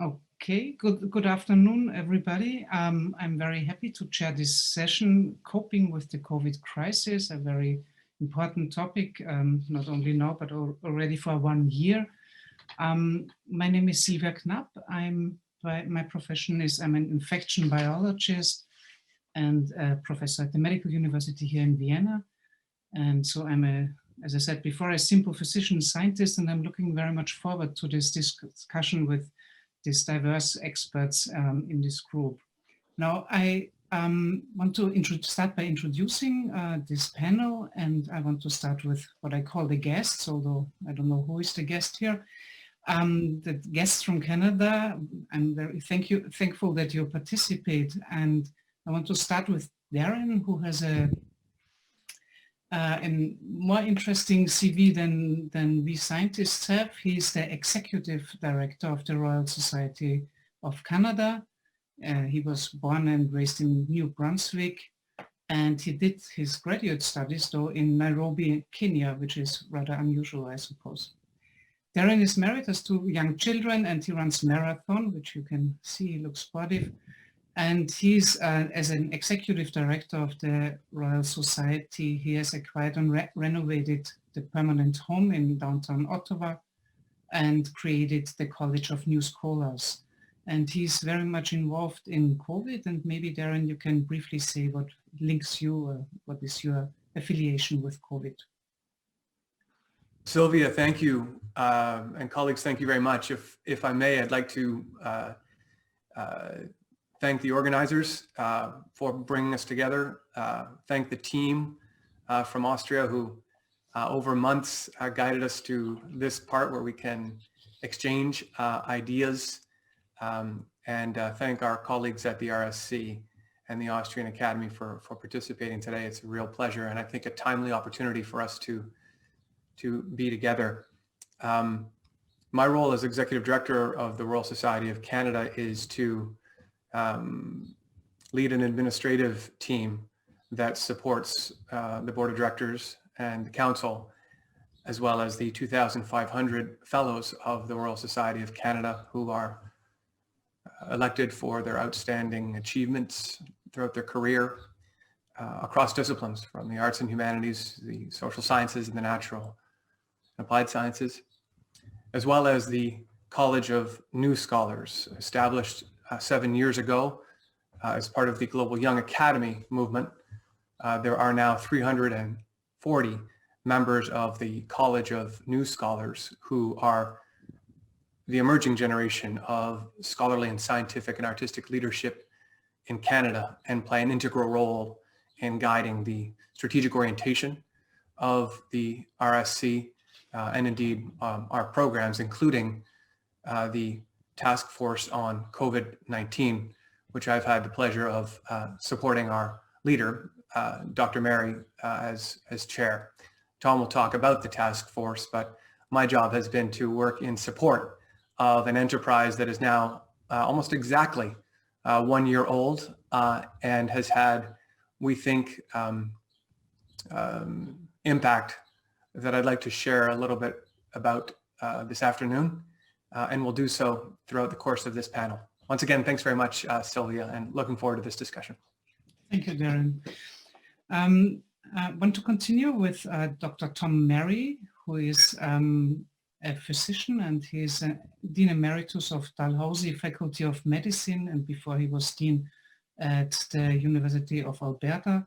Okay, good afternoon, everybody. I'm very happy to chair this session, Coping with the COVID Crisis, a very important topic, not only now, but already for 1 year. My name is Silvia Knapp. My profession is I'm an infection biologist and a professor at the Medical University here in Vienna. And so as I said before, a simple physician scientist, and I'm looking very much forward to this discussion with these diverse experts in this group. Now, I want to start by introducing this panel, and I want to start with what I call the guests, although I don't know who is the guest here. The guests from Canada, I'm very thankful that you participate, and I want to start with Darren, who has a more interesting CV than we scientists have. He's the executive director of the Royal Society of Canada. He was born and raised in New Brunswick, and he did his graduate studies, though, in Nairobi, Kenya, which is rather unusual, I suppose. Darren is married, has 2 young children, and he runs marathon, which you can see, he looks sportive. And he's, as an executive director of the Royal Society, he has acquired and renovated the permanent home in downtown Ottawa and created the College of New Scholars. And he's very much involved in COVID, and maybe Darren, you can briefly say what links you, what is your affiliation with COVID? Sylvia, thank you. And colleagues, thank you very much. If I may, I'd like to thank the organizers for bringing us together. Thank the team from Austria who over months guided us to this part where we can exchange ideas, and thank our colleagues at the RSC and the Austrian Academy for participating today. It's a real pleasure, and I think a timely opportunity for us to be together. My role as Executive Director of the Royal Society of Canada is to lead an administrative team that supports the Board of Directors and the Council, as well as the 2,500 fellows of the Royal Society of Canada who are elected for their outstanding achievements throughout their career across disciplines, from the arts and humanities, the social sciences, and the natural and applied sciences, as well as the College of New Scholars, established 7 years ago as part of the Global Young Academy movement. There are now 340 members of the College of New Scholars who are the emerging generation of scholarly and scientific and artistic leadership in Canada, and play an integral role in guiding the strategic orientation of the RSC and indeed our programs, including the task force on COVID-19, which I've had the pleasure of supporting our leader, Dr. Mary, as chair. Tom will talk about the task force, but my job has been to work in support of an enterprise that is now almost exactly 1 year old and has had, we think, impact that I'd like to share a little bit about this afternoon, and we'll do so throughout the course of this panel. Once again, thanks very much, Sylvia, and looking forward to this discussion. Thank you, Darren. I want to continue with Dr. Tom Mary, who is a physician, and he is Dean Emeritus of Dalhousie Faculty of Medicine, and before he was Dean at the University of Alberta.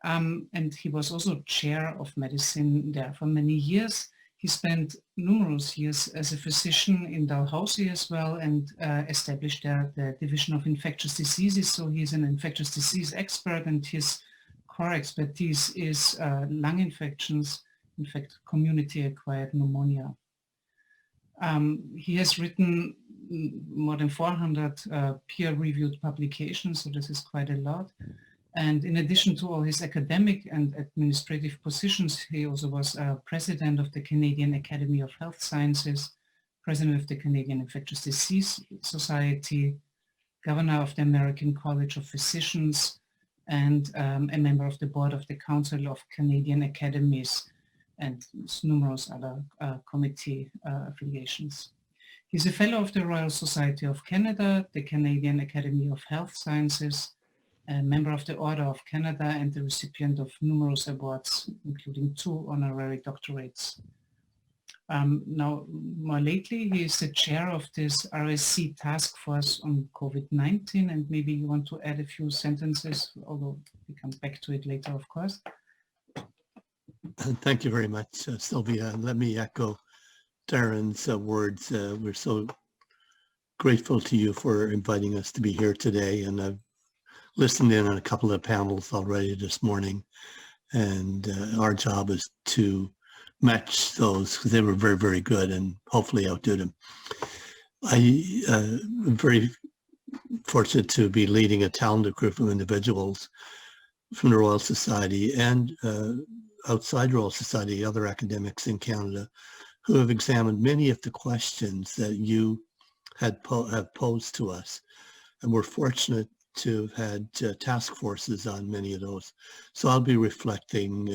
And he was also chair of medicine there for many years. He spent numerous years as a physician in Dalhousie as well, and established there the Division of Infectious Diseases. So he's an infectious disease expert, and his core expertise is lung infections, in fact, community-acquired pneumonia. He has written more than 400 peer-reviewed publications, so this is quite a lot. And in addition to all his academic and administrative positions, he also was president of the Canadian Academy of Health Sciences, president of the Canadian Infectious Disease Society, governor of the American College of Physicians, and a member of the board of the Council of Canadian Academies, and numerous other committee affiliations. He's a fellow of the Royal Society of Canada, the Canadian Academy of Health Sciences, a member of the Order of Canada, and the recipient of numerous awards, including 2 honorary doctorates. Now, more lately, he is the chair of this RSC task force on COVID-19, and maybe you want to add a few sentences, although we come back to it later, of course. Thank you very much, Sylvia. Let me echo Darren's words. We're so grateful to you for inviting us to be here today, and I've listened in on a couple of panels already this morning, and our job is to match those because they were very, very good and hopefully outdo them. I'm very fortunate to be leading a talented group of individuals from the Royal Society and outside Royal Society, other academics in Canada, who have examined many of the questions that you have posed to us. And we're fortunate to have had task forces on many of those. So I'll be reflecting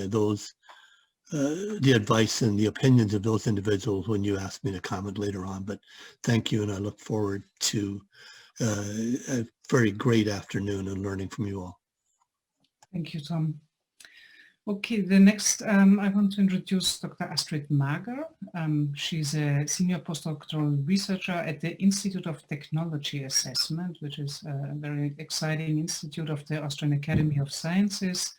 the advice and the opinions of those individuals when you ask me to comment later on. But thank you, and I look forward to a very great afternoon and learning from you all. Thank you, Tom. Okay, the next I want to introduce Dr. Astrid Mager. She's a senior postdoctoral researcher at the Institute of Technology Assessment, which is a very exciting institute of the Austrian Academy of Sciences.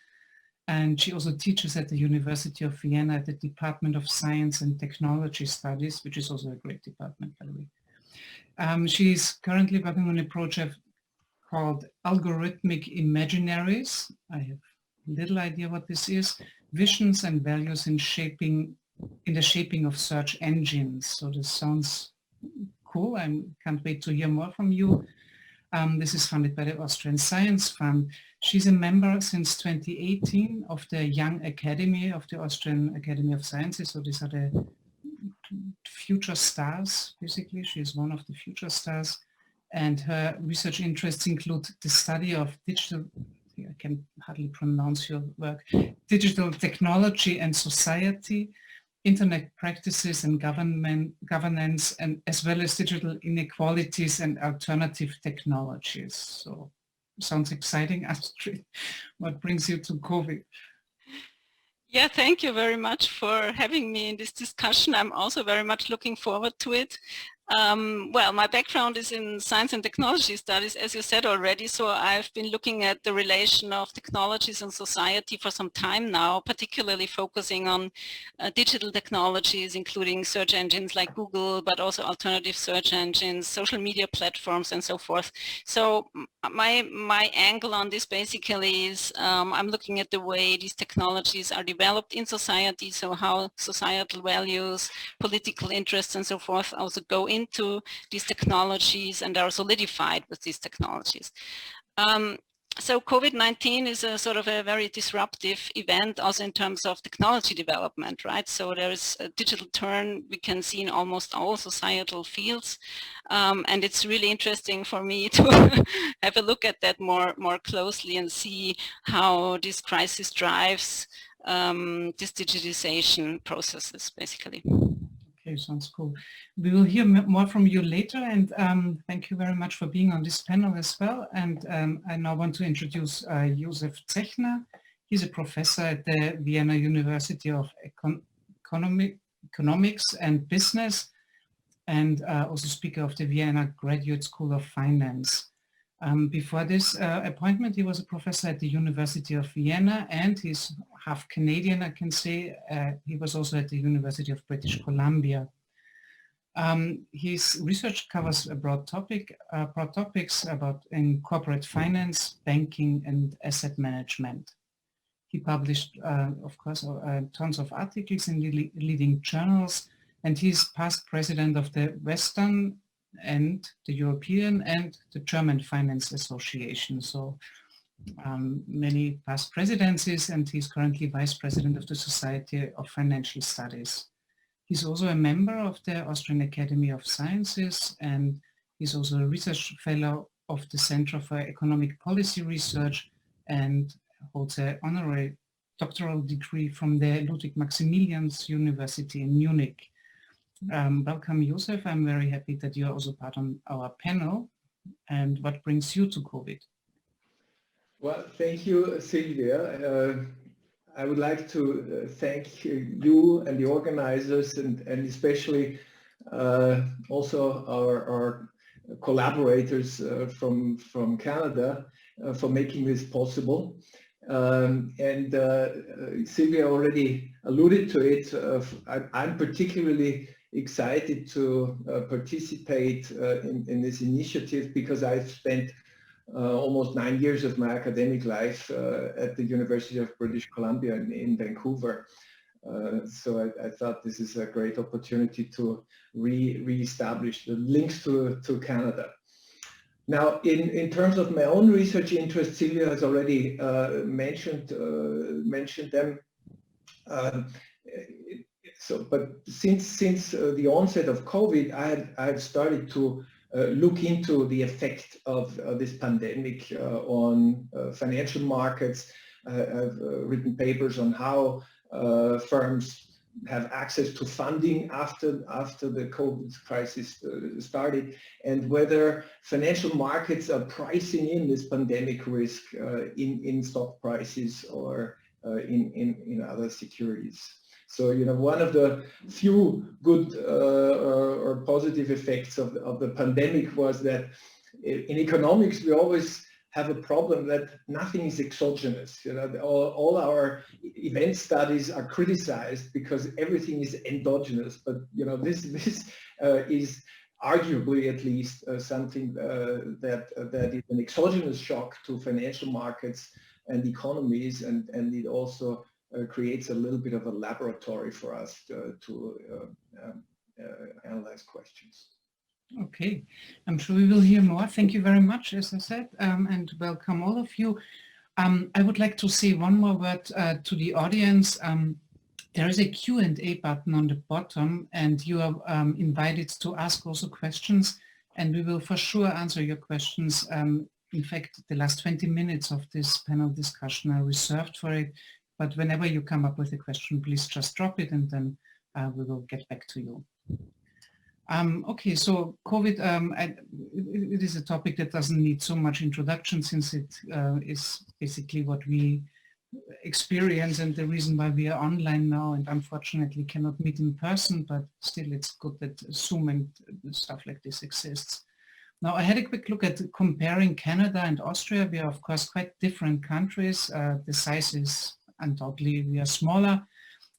And she also teaches at the University of Vienna at the Department of Science and Technology Studies, which is also a great department, by the way. She's currently working on a project called Algorithmic Imaginaries. I have little idea what this is. Visions and values in the shaping of search engines. So this sounds cool. I can't wait to hear more from you. This is funded by the Austrian Science Fund. She's a member since 2018 of the Young Academy of the Austrian Academy of Sciences. So these are the future stars, basically. She's one of the future stars. And her research interests include the study of digital, I can hardly pronounce your work, digital technology and society, internet practices and governance, and as well as digital inequalities and alternative technologies. So sounds exciting, Astrid. What brings you to COVID? Yeah, thank you very much for having me in this discussion. I'm also very much looking forward to it. Well, my background is in science and technology studies, as you said already, so I've been looking at the relation of technologies and society for some time now, particularly focusing on digital technologies, including search engines like Google, but also alternative search engines, social media platforms, and so forth. So my angle on this basically is I'm looking at the way these technologies are developed in society, so how societal values, political interests, and so forth also go into these technologies and are solidified with these technologies. So COVID-19 is a sort of a very disruptive event also in terms of technology development, right? So there is a digital turn we can see in almost all societal fields. And it's really interesting for me to have a look at that more closely and see how this crisis drives this digitization processes, basically. Okay, sounds cool. We will hear more from you later, and thank you very much for being on this panel as well. And I now want to introduce Josef Zechner. He's a professor at the Vienna University of Economics and Business, and also speaker of the Vienna Graduate School of Finance. Before this appointment, he was a professor at the University of Vienna, and he's half Canadian, I can say. He was also at the University of British Columbia. His research covers a broad topics about in corporate finance, banking, and asset management. He published, of course, tons of articles in leading journals, and he's past president of the Western and the European and the German Finance Association. So many past presidencies, and he's currently vice president of the Society of Financial Studies. He's also a member of the Austrian Academy of Sciences, and he's also a research fellow of the Center for Economic Policy Research, and holds an honorary doctoral degree from the Ludwig Maximilians University in Munich. Welcome, Josef. I'm very happy that you're also part of our panel. And what brings you to COVID? Well, thank you, Sylvia. I would like to thank you and the organizers and especially also our collaborators from Canada for making this possible. Sylvia already alluded to it. I'm particularly excited to participate in this initiative because I've spent almost 9 years of my academic life at the University of British Columbia in Vancouver. So I thought this is a great opportunity to re-establish the links to Canada. Now, in terms of my own research interests, Sylvia has already mentioned them. But since the onset of COVID, I had started to look into the effect of this pandemic on financial markets. I've written papers on how firms have access to funding after the COVID crisis started, and whether financial markets are pricing in this pandemic risk in stock prices or in other securities. So, one of the few good or positive effects of the pandemic was that in economics, we always have a problem that nothing is exogenous. All our event studies are criticized because everything is endogenous. But, this is arguably at least something that is an exogenous shock to financial markets and economies, and it also creates a little bit of a laboratory for us to analyze questions. Okay, I'm sure we will hear more. Thank you very much, as I said, and welcome all of you. I would like to say one more word to the audience. There is a Q&A button on the bottom, and you are invited to ask also questions, and we will for sure answer your questions. In fact, the last 20 minutes of this panel discussion are reserved for it. But whenever you come up with a question, please just drop it, and then we will get back to you. Okay, so COVID, it is a topic that doesn't need so much introduction, since it is basically what we experience and the reason why we are online now and unfortunately cannot meet in person, but still it's good that Zoom and stuff like this exists. Now, I had a quick look at comparing Canada and Austria. We are, of course, quite different countries. The size is undoubtedly, we are smaller.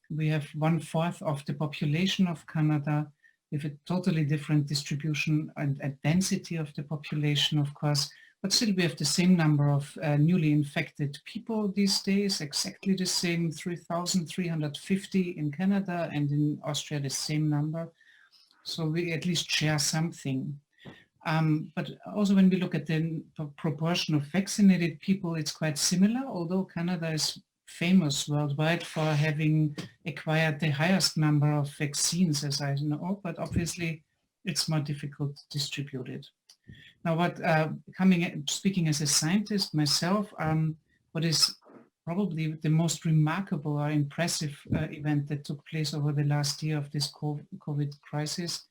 We have 1/4 of the population of Canada. We have a totally different distribution and density of the population, of course, but still we have the same number of newly infected people these days, exactly the same, 3,350 in Canada, and in Austria the same number. So we at least share something. But also when we look at the proportion of vaccinated people, it's quite similar, although Canada is famous worldwide for having acquired the highest number of vaccines, as I know, but obviously it's more difficult distributed. Now, speaking as a scientist myself, what is probably the most remarkable or impressive event that took place over the last year of this COVID crisis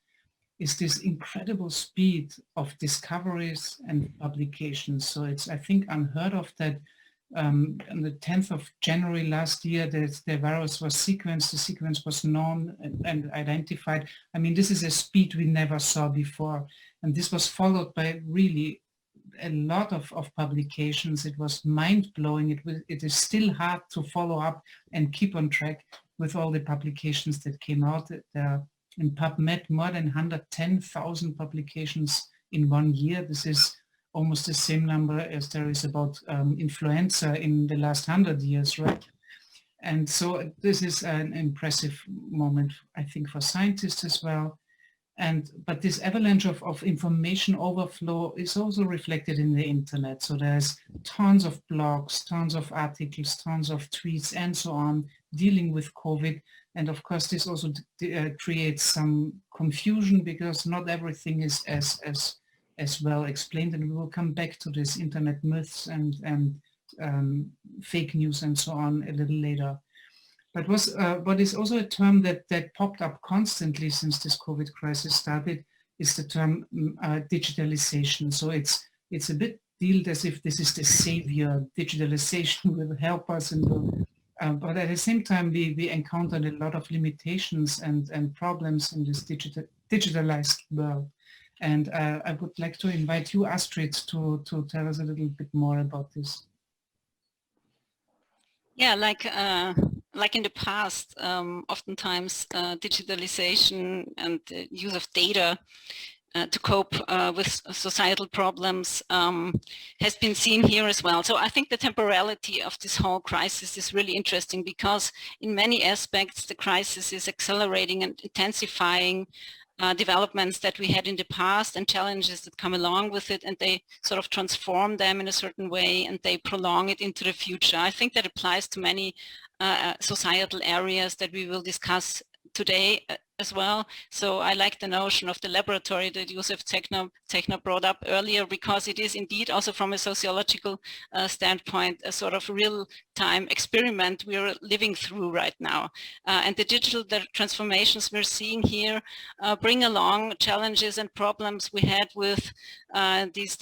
is this incredible speed of discoveries and publications. So it's, I think, unheard of that on the 10th of January last year, the virus was sequenced, the sequence was known and identified. I mean, this is a speed we never saw before. And this was followed by really a lot of publications. It was mind-blowing. It is still hard to follow up and keep on track with all the publications that came out. There in PubMed, more than 110,000 publications in 1 year. This is almost the same number as there is about influenza in the last 100 years, right? And so this is an impressive moment, I think, for scientists as well. But this avalanche of information overflow is also reflected in the internet. So there's tons of blogs, tons of articles, tons of tweets, and so on, dealing with COVID. And of course, this also creates some confusion because not everything is as well explained. And we will come back to this internet myths and fake news and so on a little later. But what is also a term that popped up constantly since this COVID crisis started is the term digitalization. So it's a bit dealt as if this is the savior. Digitalization will help us, but at the same time we encountered a lot of limitations and problems in this digitalized world. And I would like to invite you, Astrid, to tell us a little bit more about this. Yeah, like in the past, oftentimes digitalization and the use of data to cope with societal problems has been seen here as well. So I think the temporality of this whole crisis is really interesting, because in many aspects the crisis is accelerating and intensifying developments that we had in the past and challenges that come along with it, and they sort of transform them in a certain way and they prolong it into the future. I think that applies to many societal areas that we will discuss today as well. So I like the notion of the laboratory that Josef Techner brought up earlier, because it is indeed also from a sociological standpoint a sort of real-time experiment we are living through right now. And the digital transformations we're seeing here bring along challenges and problems we had with these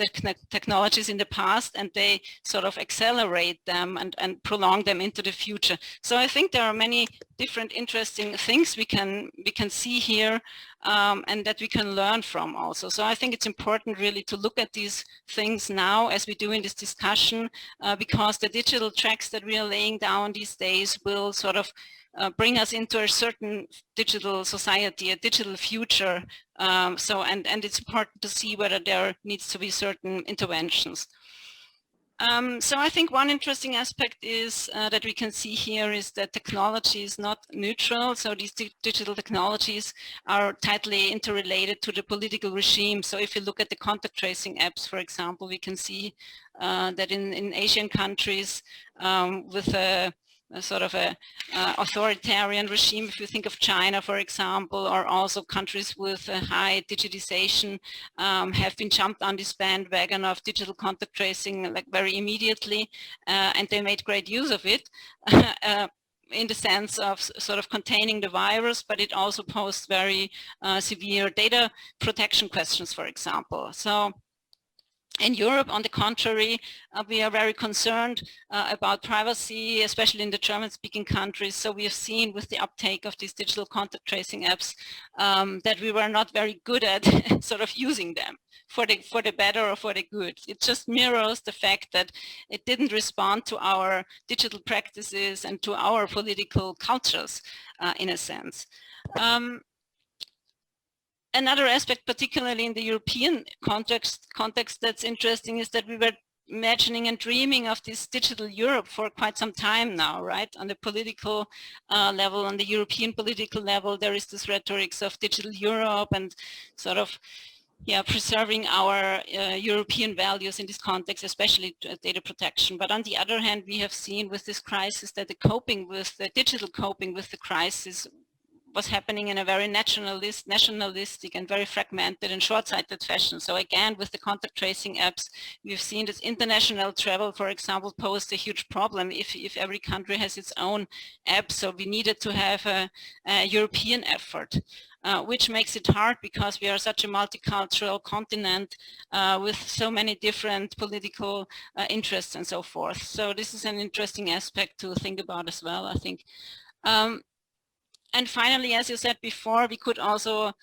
technologies in the past, and they sort of accelerate them and prolong them into the future. So I think there are many different interesting things we can see here and that we can learn from also. So I think it's important really to look at these things now as we do in this discussion, because the digital tracks that we are laying down these days will sort of bring us into a certain digital society, a digital future. And it's important to see whether there needs to be certain interventions. So I think one interesting aspect is that we can see here is that technology is not neutral. So these digital technologies are tightly interrelated to the political regime. So if you look at the contact tracing apps, for example, we can see that in Asian countries with a sort of a authoritarian regime, if you think of China, for example, or also countries with a high digitization, have been jumped on this bandwagon of digital contact tracing like very immediately, and they made great use of it in the sense of sort of containing the virus, but it also posed very severe data protection questions, for example. So in Europe, on the contrary, we are very concerned about privacy, especially in the German-speaking countries. So we have seen with the uptake of these digital contact tracing apps that we were not very good at sort of using them for the better or for the good. It just mirrors the fact that it didn't respond to our digital practices and to our political cultures in a sense. Another aspect, particularly in the European context that's interesting, is that we were imagining and dreaming of this digital Europe for quite some time now, right? On the political level, on the European political level, there is this rhetoric of digital Europe and sort of preserving our European values in this context, especially data protection. But on the other hand, we have seen with this crisis that the digital coping with the crisis was happening in a very nationalistic and very fragmented and short-sighted fashion. So again, with the contact tracing apps, we've seen that international travel, for example, posed a huge problem if every country has its own app. So we needed to have a European effort, which makes it hard because we are such a multicultural continent with so many different political interests and so forth. So this is an interesting aspect to think about as well, I think. And finally, as you said before, we could also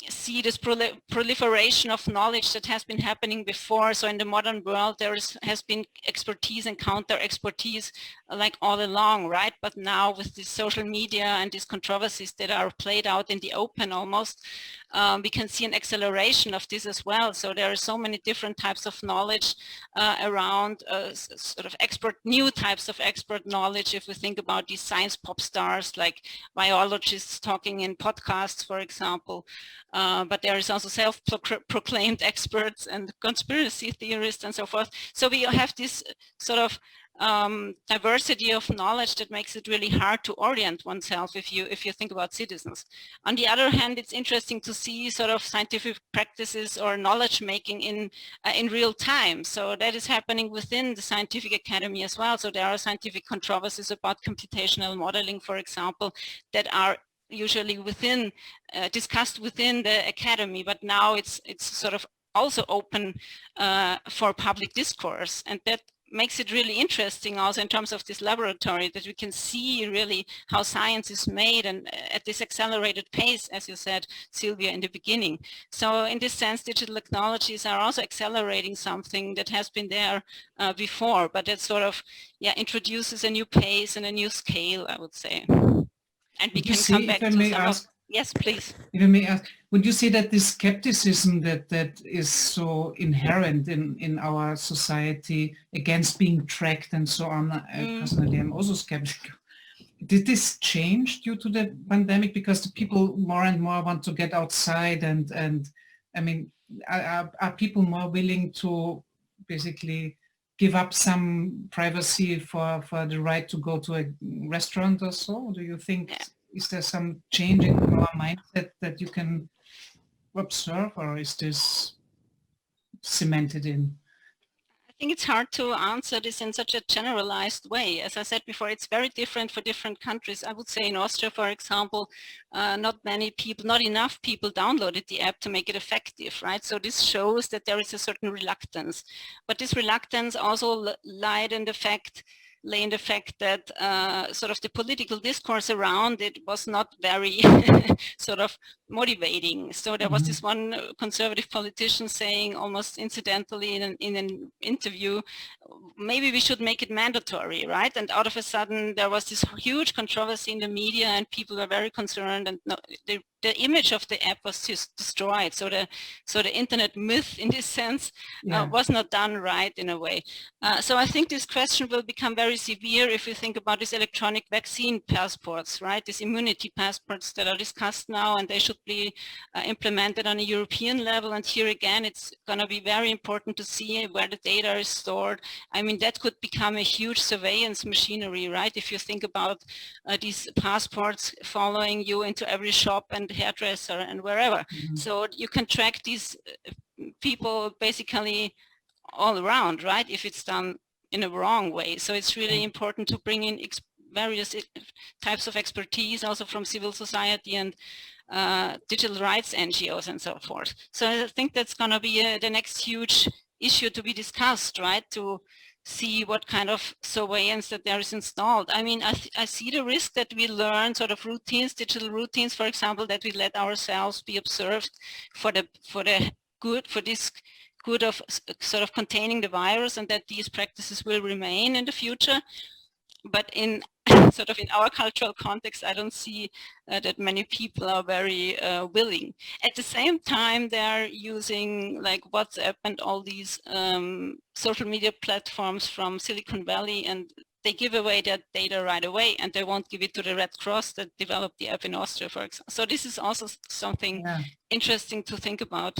see this proliferation of knowledge that has been happening before. So in the modern world, there has been expertise and counter expertise like all along, right? But now with this social media and these controversies that are played out in the open almost, we can see an acceleration of this as well. So there are so many different types of knowledge around sort of new types of expert knowledge. If we think about these science pop stars like biologists talking in podcasts, for example, but there is also self-proclaimed experts and conspiracy theorists and so forth. So we have this sort of diversity of knowledge that makes it really hard to orient oneself if you think about citizens. On the other hand, it's interesting to see sort of scientific practices or knowledge making in real time. So that is happening within the scientific academy as well. So there are scientific controversies about computational modeling, for example, that are usually within discussed within the academy, but now it's sort of also open for public discourse, and that makes it really interesting also in terms of this laboratory, that we can see really how science is made and at this accelerated pace, as you said, Sylvia, in the beginning. So in this sense, digital technologies are also accelerating something that has been there before, but it sort of introduces a new pace and a new scale, I would say. And we can come back to some of... Yes, please. If I may ask, would you say that this skepticism that is so inherent in our society against being tracked and so on, personally I'm also skeptical. Did this change due to the pandemic, because the people more and more want to get outside, and I mean, are people more willing to basically give up some privacy for the right to go to a restaurant or so? Do you think... Yeah. Is there some change in our mindset that you can observe, or is this cemented in? I think it's hard to answer this in such a generalized way. As I said before, it's very different for different countries. I would say in Austria, for example, not enough people downloaded the app to make it effective, right? So this shows that there is a certain reluctance. But this reluctance also lay in the fact that sort of the political discourse around it was not very sort of motivating. So there was this one conservative politician saying almost incidentally in an interview, maybe we should make it mandatory, right? And out of a sudden there was this huge controversy in the media, and people were very concerned, and the image of the app was just destroyed. So the internet myth, in this sense, was not done right in a way. So I think this question will become very severe if you think about these electronic vaccine passports, right? These immunity passports that are discussed now, and they should be implemented on a European level. And here again, it's going to be very important to see where the data is stored. I mean, that could become a huge surveillance machinery, right? If you think about these passports following you into every shop and hairdresser and wherever. So you can track these people basically all around, right? If it's done in a wrong way. So it's really important to bring in various types of expertise, also from civil society and digital rights NGOs and so forth. So I think that's going to be the next huge issue to be discussed, right? To see what kind of surveillance that there is installed. I mean, I see the risk that we learn sort of routines, digital routines, for example, that we let ourselves be observed for this good of sort of containing the virus, and that these practices will remain in the future. But in sort of in our cultural context, I don't see that many people are very willing. At the same time, they're using like WhatsApp and all these social media platforms from Silicon Valley, and they give away that data right away, and they won't give it to the Red Cross that developed the app in Austria, for example. So this is also something interesting to think about.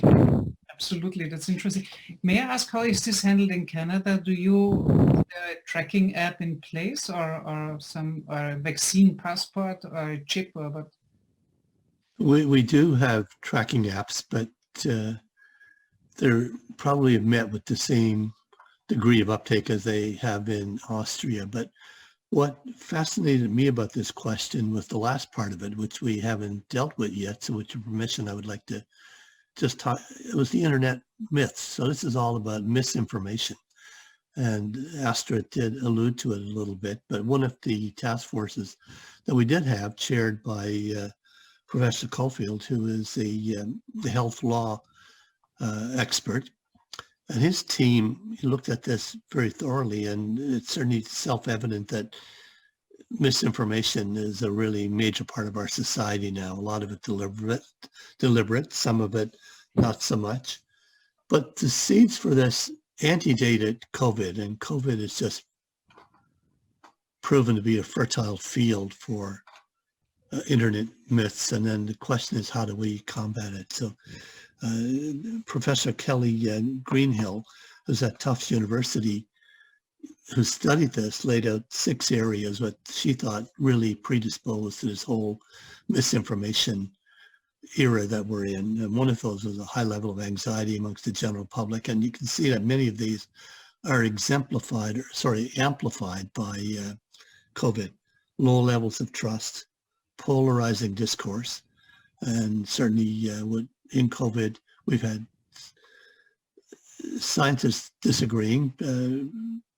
Absolutely, that's interesting. May I ask, how is this handled in Canada? Do you have a tracking app in place, or some vaccine passport or a chip, or what? We do have tracking apps, but they're probably met with the same degree of uptake as they have in Austria. But what fascinated me about this question was the last part of it, which we haven't dealt with yet. So with your permission, I would like to just talk. It was the internet myths. So this is all about misinformation. And Astrid did allude to it a little bit, but one of the task forces that we did have, chaired by Professor Caulfield, who is the health law expert, and his team looked at this very thoroughly, and it's certainly self-evident that misinformation is a really major part of our society now. A lot of it deliberate, some of it not so much. But the seeds for this antedated COVID, and COVID is just proven to be a fertile field for internet myths. And then the question is, how do we combat it? So Professor Kelly Greenhill, who's at Tufts University, who studied this laid out 6 areas what she thought really predisposed to this whole misinformation era that we're in. And one of those was a high level of anxiety amongst the general public. And you can see that many of these are amplified by COVID. Low levels of trust, polarizing discourse, and certainly in COVID, we've had scientists disagreeing,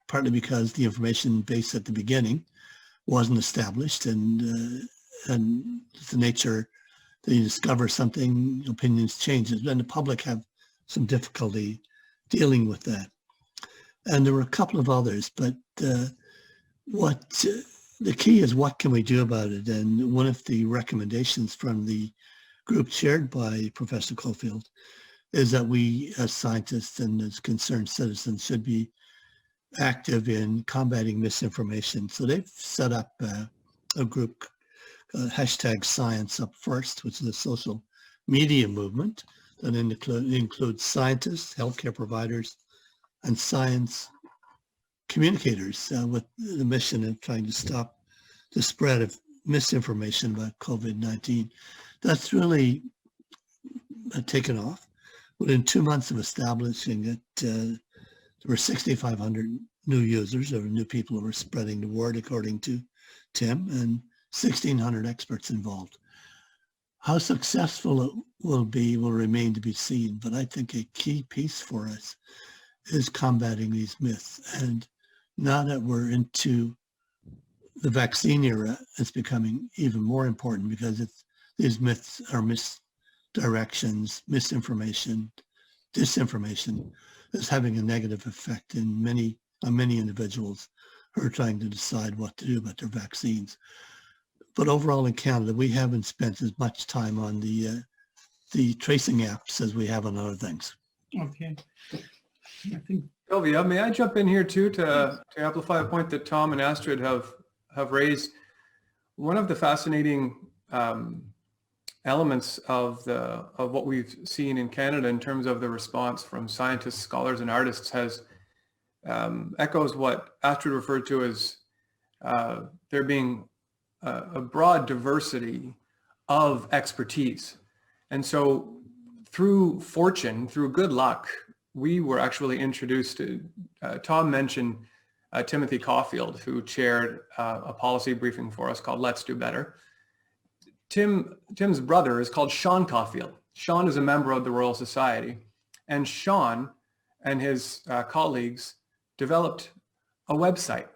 partly because the information base at the beginning wasn't established, and the nature that you discover something, opinions change, and the public have some difficulty dealing with that. And there were a couple of others, but the key is what can we do about it? And one of the recommendations from the group chaired by Professor Cofield is that we as scientists and as concerned citizens should be active in combating misinformation. So they've set up a group, #Science Up First, which is a social media movement that includes scientists, healthcare providers, and science communicators with the mission of trying to stop the spread of misinformation about COVID-19. That's really taken off. Within 2 months of establishing it, there were 6,500 new users, or new people who were spreading the word, according to Tim, and 1,600 experts involved. How successful it will remain to be seen, but I think a key piece for us is combating these myths. And now that we're into the vaccine era, it's becoming even more important, because these myths are misdirections, misinformation, disinformation is having a negative effect on many individuals who are trying to decide what to do about their vaccines. But overall in Canada, we haven't spent as much time on the tracing apps as we have on other things. Okay. I think Sylvia, may I jump in here too to amplify a point that Tom and Astrid have raised? One of the fascinating elements of what we've seen in Canada in terms of the response from scientists, scholars, and artists has echoes what Astrid referred to as there being a broad diversity of expertise. And so through fortune, through good luck, we were actually introduced to, Tom mentioned Timothy Caulfield, who chaired a policy briefing for us called Let's Do Better. Tim's brother is called Sean Caulfield. Sean is a member of the Royal Society, and Sean and his colleagues developed a website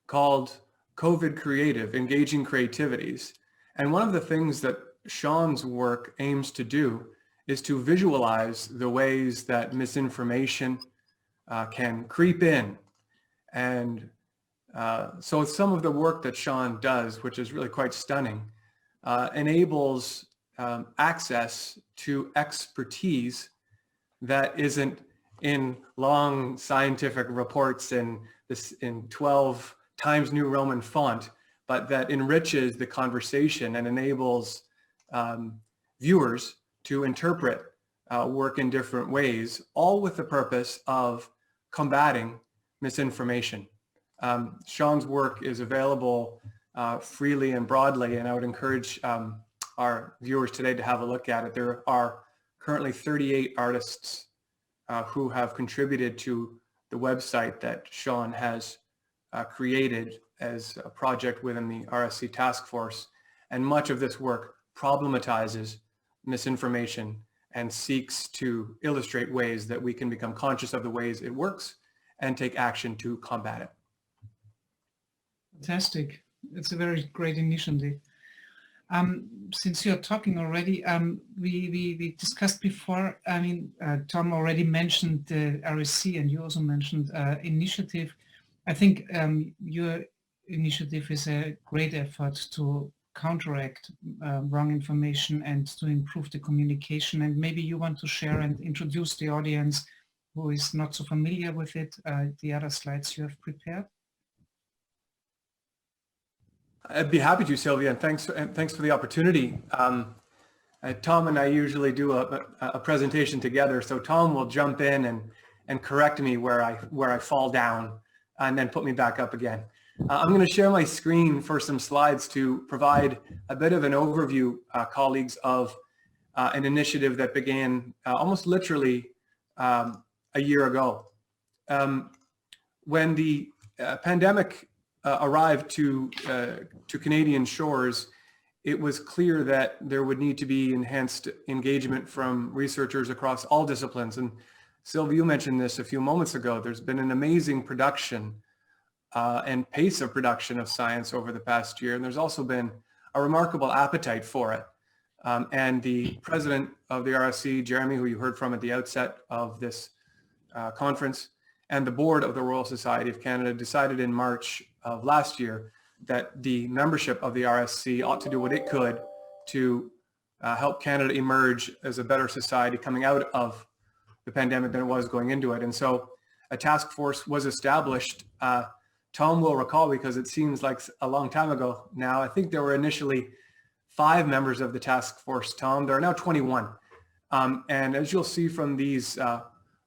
called COVID Creative, Engaging Creativities. And one of the things that Sean's work aims to do is to visualize the ways that misinformation can creep in. And so some of the work that Sean does, which is really quite stunning, enables access to expertise that isn't in long scientific reports in 12 Times New Roman font, but that enriches the conversation and enables viewers to interpret work in different ways, all with the purpose of combating misinformation. Sean's work is available freely and broadly, and I would encourage our viewers today to have a look at it. There are currently 38 artists who have contributed to the website that Sean has created as a project within the RSC task force. And much of this work problematizes misinformation and seeks to illustrate ways that we can become conscious of the ways it works and take action to combat it. Fantastic. It's a very great initiative. Since you're talking already, we discussed before, Tom already mentioned the RSC, and you also mentioned initiative. I think your initiative is a great effort to counteract wrong information and to improve the communication. And maybe you want to share and introduce the audience who is not so familiar with it, the other slides you have prepared. I'd be happy to, Sylvia, and thanks for the opportunity. Tom and I usually do a presentation together, so Tom will jump in and correct me where I fall down and then put me back up again. I'm going to share my screen for some slides to provide a bit of an overview, colleagues, of an initiative that began almost literally a year ago. When the pandemic arrived to Canadian shores, it was clear that there would need to be enhanced engagement from researchers across all disciplines. And Sylvia, you mentioned this a few moments ago. There's been an amazing production and pace of production of science over the past year. And there's also been a remarkable appetite for it. And the president of the RSC, Jeremy, who you heard from at the outset of this conference, and the board of the Royal Society of Canada decided in March of last year that the membership of the RSC ought to do what it could to help Canada emerge as a better society coming out of the pandemic than it was going into it. And so a task force was established. Tom will recall, because it seems like a long time ago now. I think there were initially 5 members of the task force, Tom. There are now 21. And as you'll see from these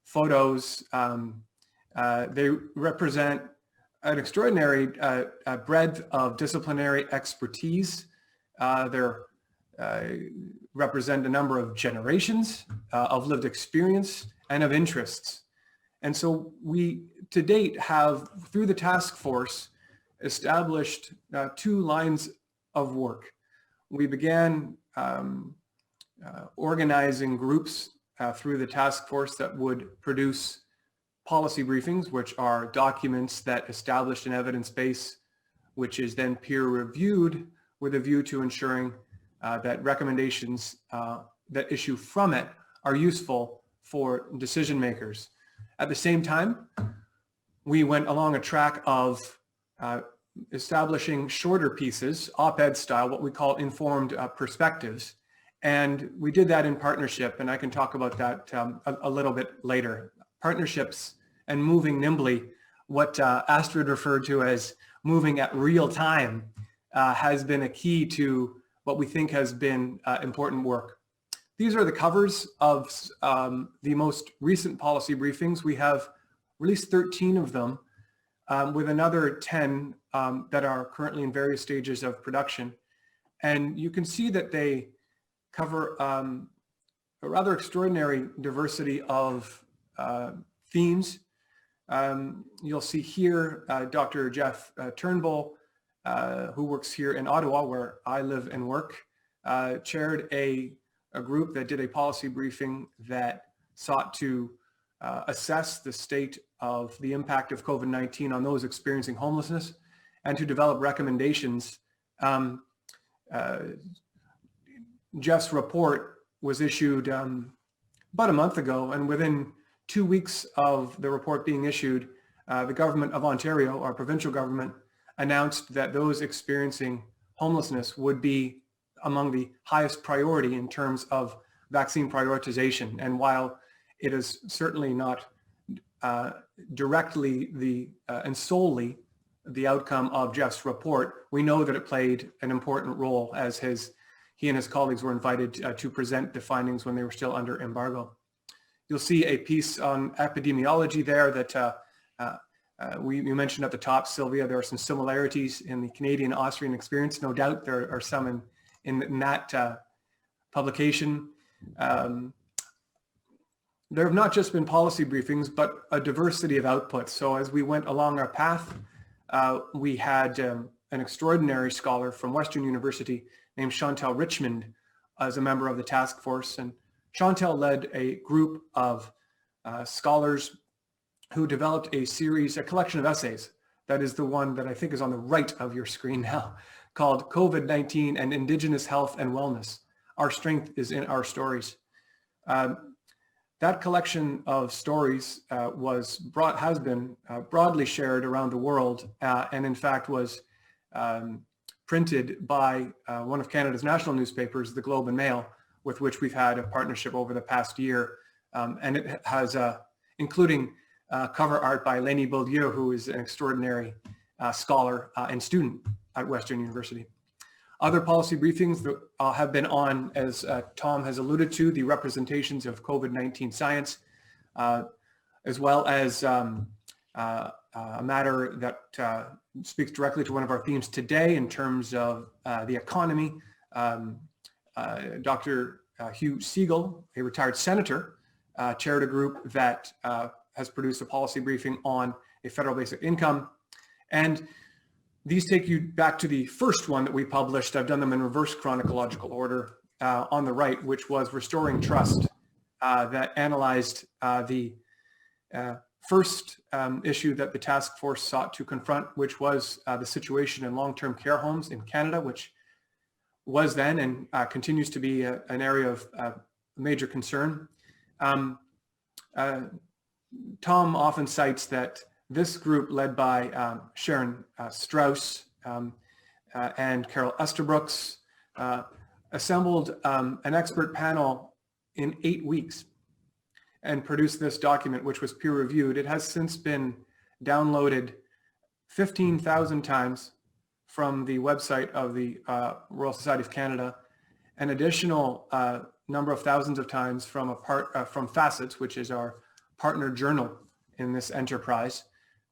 photos, they represent an extraordinary breadth of disciplinary expertise. They represent a number of generations of lived experience and of interests. And so we, to date, have, through the task force, established 2 lines of work. We began organizing groups through the task force that would produce policy briefings, which are documents that establish an evidence base, which is then peer reviewed with a view to ensuring that recommendations that issue from it are useful for decision makers. At the same time, we went along a track of establishing shorter pieces, op-ed style, what we call informed perspectives. And we did that in partnership, and I can talk about that a little bit later. Partnerships and moving nimbly, what Astrid referred to as moving at real time, has been a key to what we think has been important work. These are the covers of the most recent policy briefings. We have released 13 of them, with another 10 that are currently in various stages of production. And you can see that they cover a rather extraordinary diversity of themes. You'll see here Dr. Jeff Turnbull, who works here in Ottawa, where I live and work, chaired a group that did a policy briefing that sought to assess the state of the impact of COVID-19 on those experiencing homelessness and to develop recommendations. Jeff's report was issued about a month ago, and within 2 weeks of the report being issued, the government of Ontario, our provincial government, announced that those experiencing homelessness would be among the highest priority in terms of vaccine prioritization. And while it is certainly not directly and solely the outcome of Jeff's report, we know that it played an important role, as he and his colleagues were invited to present the findings when they were still under embargo. You'll see a piece on epidemiology there that you mentioned at the top, Sylvia. There are some similarities in the Canadian-Austrian experience. No doubt there are some in that publication. There have not just been policy briefings, but a diversity of outputs. So as we went along our path, we had an extraordinary scholar from Western University named Chantal Richmond as a member of the task force. And Chantal led a group of scholars who developed a collection of essays. That is the one that I think is on the right of your screen now, called COVID-19 and Indigenous Health and Wellness. Our Strength is in Our Stories. That collection of stories has been broadly shared around the world, and in fact was printed by one of Canada's national newspapers, the Globe and Mail, with which we've had a partnership over the past year. And it has, including cover art by Lenny Beaulieu, who is an extraordinary scholar and student at Western University. Other policy briefings that have been on, as Tom has alluded to, the representations of COVID-19 science, as well as a matter that speaks directly to one of our themes today in terms of the economy. Dr. Hugh Siegel, a retired senator, chaired a group that has produced a policy briefing on a federal basic income. And these take you back to the first one that we published. I've done them in reverse chronological order on the right, which was Restoring Trust, that analyzed the first issue that the task force sought to confront, which was the situation in long-term care homes in Canada, which was then and continues to be an area of major concern. Tom often cites that this group, led by Sharon Strauss and Carol Estabrooks, assembled an expert panel in 8 weeks and produced this document, which was peer-reviewed. It has since been downloaded 15,000 times from the website of the Royal Society of Canada, an additional number of thousands of times from from Facets, which is our partner journal in this enterprise.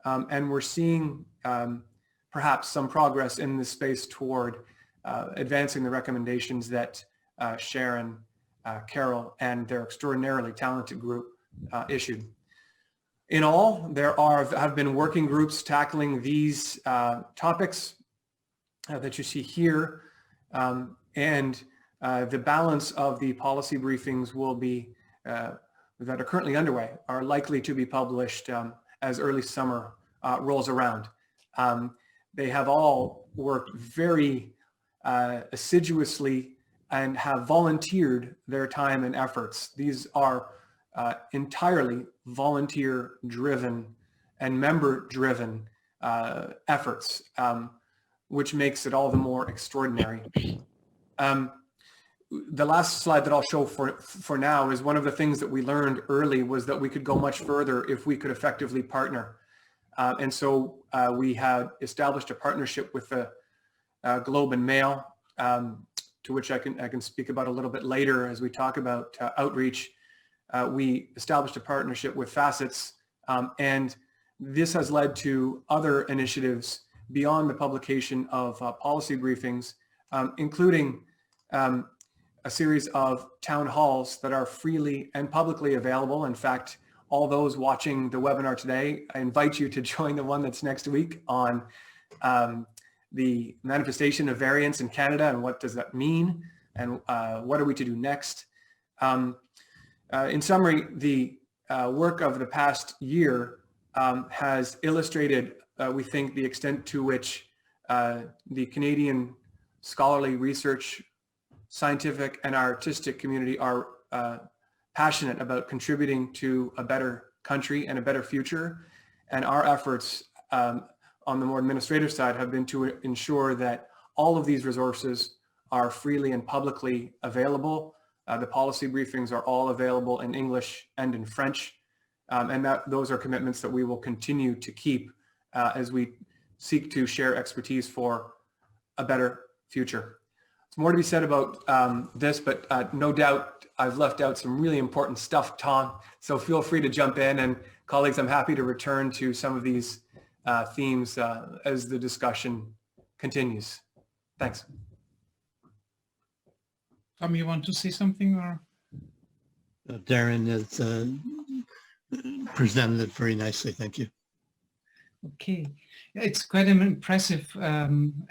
And we're seeing perhaps some progress in this space toward advancing the recommendations that Sharon, Carol, and their extraordinarily talented group issued. In all, there have been working groups tackling these topics that you see here, and the balance of the policy briefings will be that are currently underway are likely to be published as early summer rolls around. They have all worked very assiduously and have volunteered their time and efforts. These are entirely volunteer-driven and member-driven efforts, which makes it all the more extraordinary. The last slide that I'll show for now is one of the things that we learned early was that we could go much further if we could effectively partner. And so we had established a partnership with the Globe and Mail, to which I can speak about a little bit later as we talk about outreach. We established a partnership with Facets, and this has led to other initiatives beyond the publication of policy briefings, including a series of town halls that are freely and publicly available. In fact, all those watching the webinar today, I invite you to join the one that's next week on the manifestation of variance in Canada and what does that mean and what are we to do next. In summary, the work of the past year has illustrated, we think, the extent to which the Canadian scholarly research, scientific and artistic community are passionate about contributing to a better country and a better future. And our efforts on the more administrative side have been to ensure that all of these resources are freely and publicly available. The policy briefings are all available in English and in French. And those are commitments that we will continue to keep as we seek to share expertise for a better future. There's more to be said about this, but no doubt I've left out some really important stuff, Tom. So feel free to jump in, and colleagues, I'm happy to return to some of these themes as the discussion continues. Thanks. Tom, you want to say something, or? Darren has presented it very nicely. Thank you. Okay, it's quite an impressive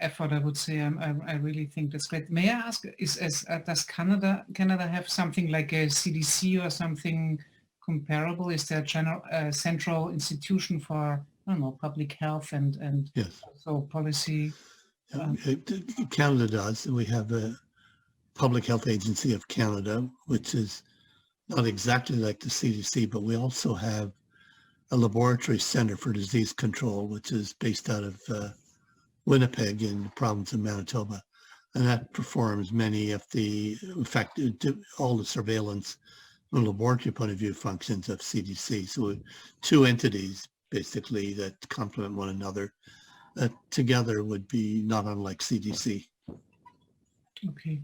effort, I would say. I really think that's great. May I ask, does Canada have something like a CDC or something comparable? Is there a general central institution for, I don't know, public health and Yes. also policy? Canada does. We have a Public Health Agency of Canada, which is not exactly like the CDC, but we also have a laboratory center for disease control, which is based out of Winnipeg in the province of Manitoba. And that performs many of the, in fact, all the surveillance from a laboratory point of view functions of CDC. So two entities basically that complement one another together would be not unlike CDC. Okay.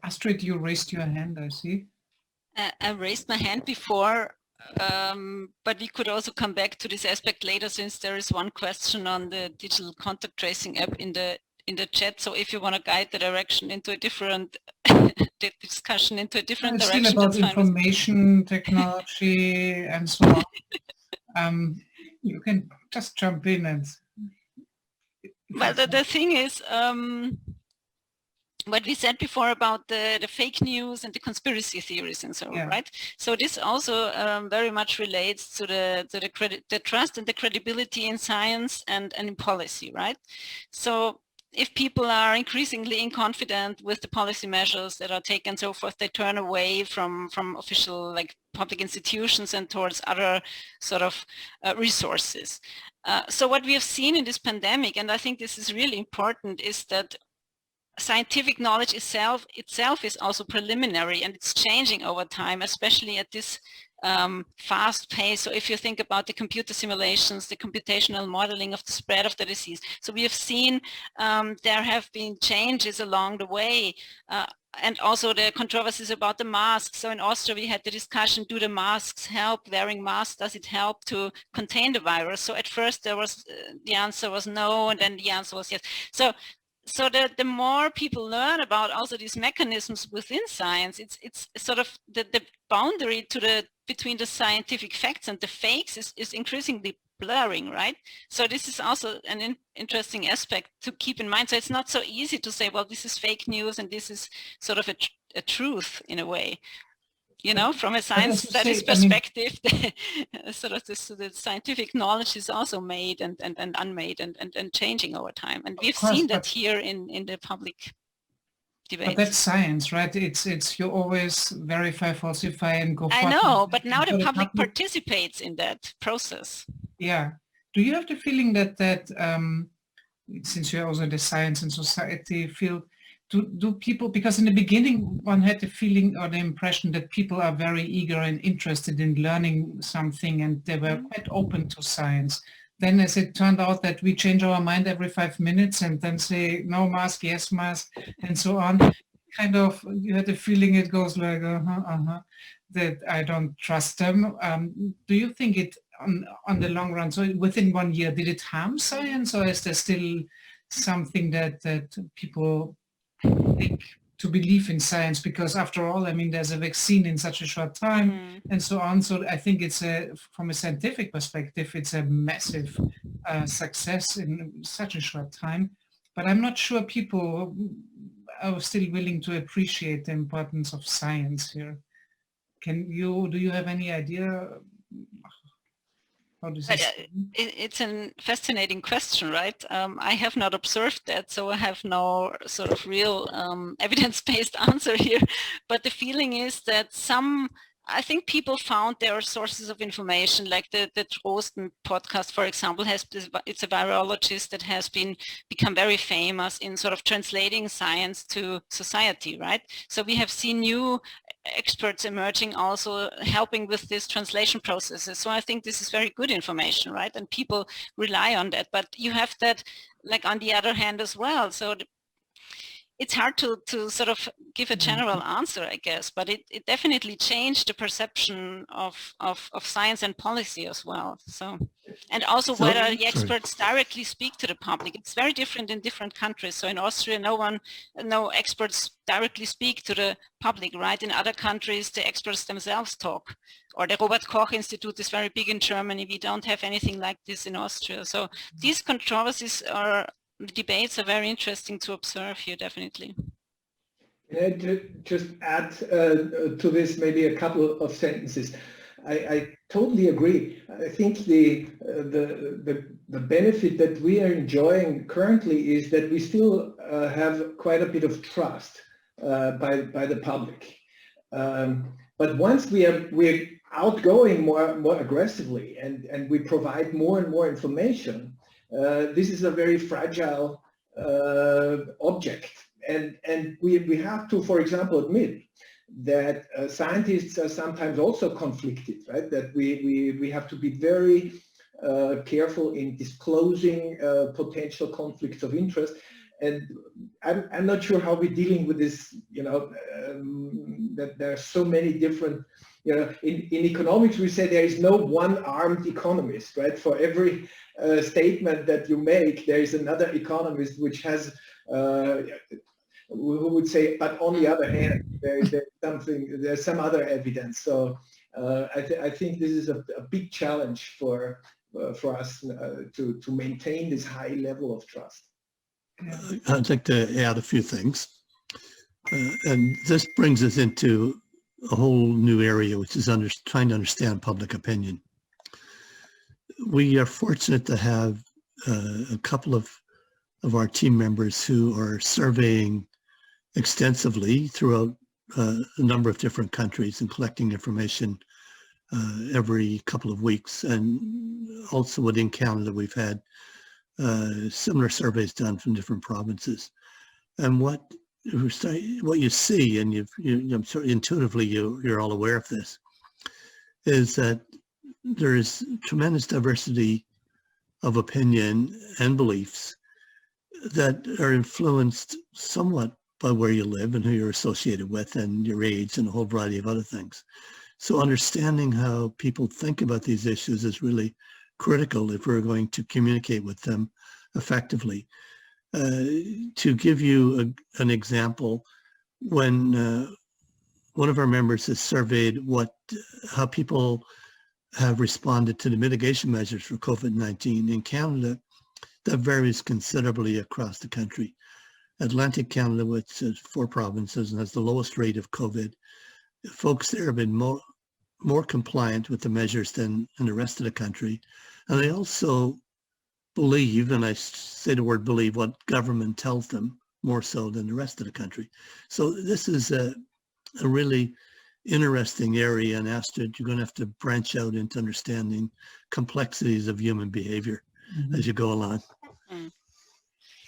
Astrid, you raised your hand, I see. I raised my hand before But we could also come back to this aspect later, since there is one question on the digital contact tracing app in the chat. So if you want to guide the direction into a different the discussion into a different It's direction, still about that's fine with me. information technology and so on. You can just jump in and. Well, the thing is, what we said before about the fake news and the conspiracy theories and so on, right? So this also very much relates to the trust and the credibility in science and in policy, right? So if people are increasingly inconfident with the policy measures that are taken and so forth, they turn away from official, like, public institutions and towards other sort of resources. So what we have seen in this pandemic, and I think this is really important, is that scientific knowledge itself is also preliminary, and it's changing over time, especially at this fast pace. So if you think about the computer simulations, the computational modeling of the spread of the disease, so we have seen there have been changes along the way, and also the controversies about the masks. So in Austria we had the discussion, do the masks help? Wearing masks, does it help to contain the virus? So at first there was the answer was no, and then the answer was yes. So the more people learn about also these mechanisms within science, it's sort of the boundary between the scientific facts and the fakes is increasingly blurring, right? So this is also an interesting aspect to keep in mind. So it's not so easy to say, well, this is fake news and this is sort of a truth in a way. You know, from a science studies perspective, sort of the scientific knowledge is also made and unmade and changing over time. And we've seen that here in the public debates. But that's science, right? It's you always verify, falsify, and go forward. I know, but now the public participates in that process. Yeah. Do you have the feeling that since you're also in the science and society field, do people, because in the beginning one had the feeling or the impression that people are very eager and interested in learning something and they were quite open to science. Then as it turned out that we change our mind every 5 minutes and then say no mask, yes mask, and so on, kind of you had the feeling it goes like that I don't trust them. Do you think it on the long run, so within 1 year, did it harm science, or is there still something that people think to believe in science? Because after all, I mean, there's a vaccine in such a short time and so on. So I think it's from a scientific perspective, it's a massive success in such a short time. But I'm not sure people are still willing to appreciate the importance of science here. Do you have any idea? It's a fascinating question, right? I have not observed that, so I have no sort of real evidence-based answer here. But the feeling is that I think people found there are sources of information, like the Trosten podcast, for example, it's a virologist that has become very famous in sort of translating science to society, right? So we have seen new experts emerging also helping with this translation processes. So I think this is very good information, right? And people rely on that. But you have that, like, on the other hand as well. So it's hard to sort of give a general answer, I guess, but it definitely changed the perception of science and policy as well. So, and also whether the experts directly speak to the public. It's very different in different countries. So in Austria, no experts directly speak to the public, right? In other countries, the experts themselves talk. Or the Robert Koch Institute is very big in Germany. We don't have anything like this in Austria. So these controversies debates are very interesting to observe here, definitely. Can I just add to this maybe a couple of sentences? I totally agree. I think the benefit that we are enjoying currently is that we still have quite a bit of trust by the public. But once we're outgoing more aggressively and we provide more and more information, this is a very fragile object, and we have to, for example, admit that scientists are sometimes also conflicted, right? That we have to be very careful in disclosing potential conflicts of interest. And I'm not sure how we're dealing with this, you know, that there are so many different in economics we say there is no one-armed economist, right? For every statement that you make, there is another economist which has who would say, but on the other hand, there's some other evidence. So I think this is a big challenge for us to maintain this high level of trust. I'd like to add a few things. And this brings us into a whole new area, which is trying to understand public opinion. We are fortunate to have a couple of our team members who are surveying extensively throughout a number of different countries and collecting information every couple of weeks. And also within Canada, we've had similar surveys done from different provinces. And what you see, and I'm sure intuitively you're all aware of this, is that there is tremendous diversity of opinion and beliefs that are influenced somewhat by where you live and who you're associated with and your age and a whole variety of other things. So understanding how people think about these issues is really critical if we're going to communicate with them effectively. To give you an example, when one of our members has surveyed how people have responded to the mitigation measures for COVID-19 in Canada, that varies considerably across the country. Atlantic Canada, which has 4 provinces and has the lowest rate of COVID, folks there have been more compliant with the measures than in the rest of the country. And they also believe, and I say the word believe, what government tells them more so than the rest of the country. So this is a really interesting area, and Astrid, you're going to have to branch out into understanding complexities of human behavior as you go along.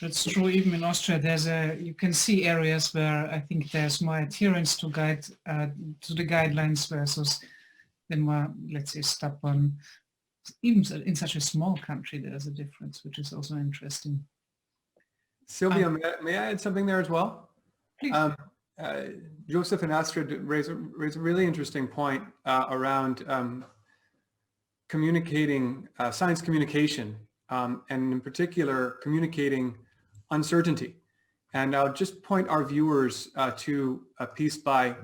That's true. Even in Austria, you can see areas where I think there's more adherence to the guidelines versus the more, let's say, stubborn. Even in such a small country, there's a difference, which is also interesting. Sylvia, may I add something there as well? Please. Joseph and Astrid raise a really interesting point around communicating, science communication, and in particular, communicating uncertainty. And I'll just point our viewers to a piece by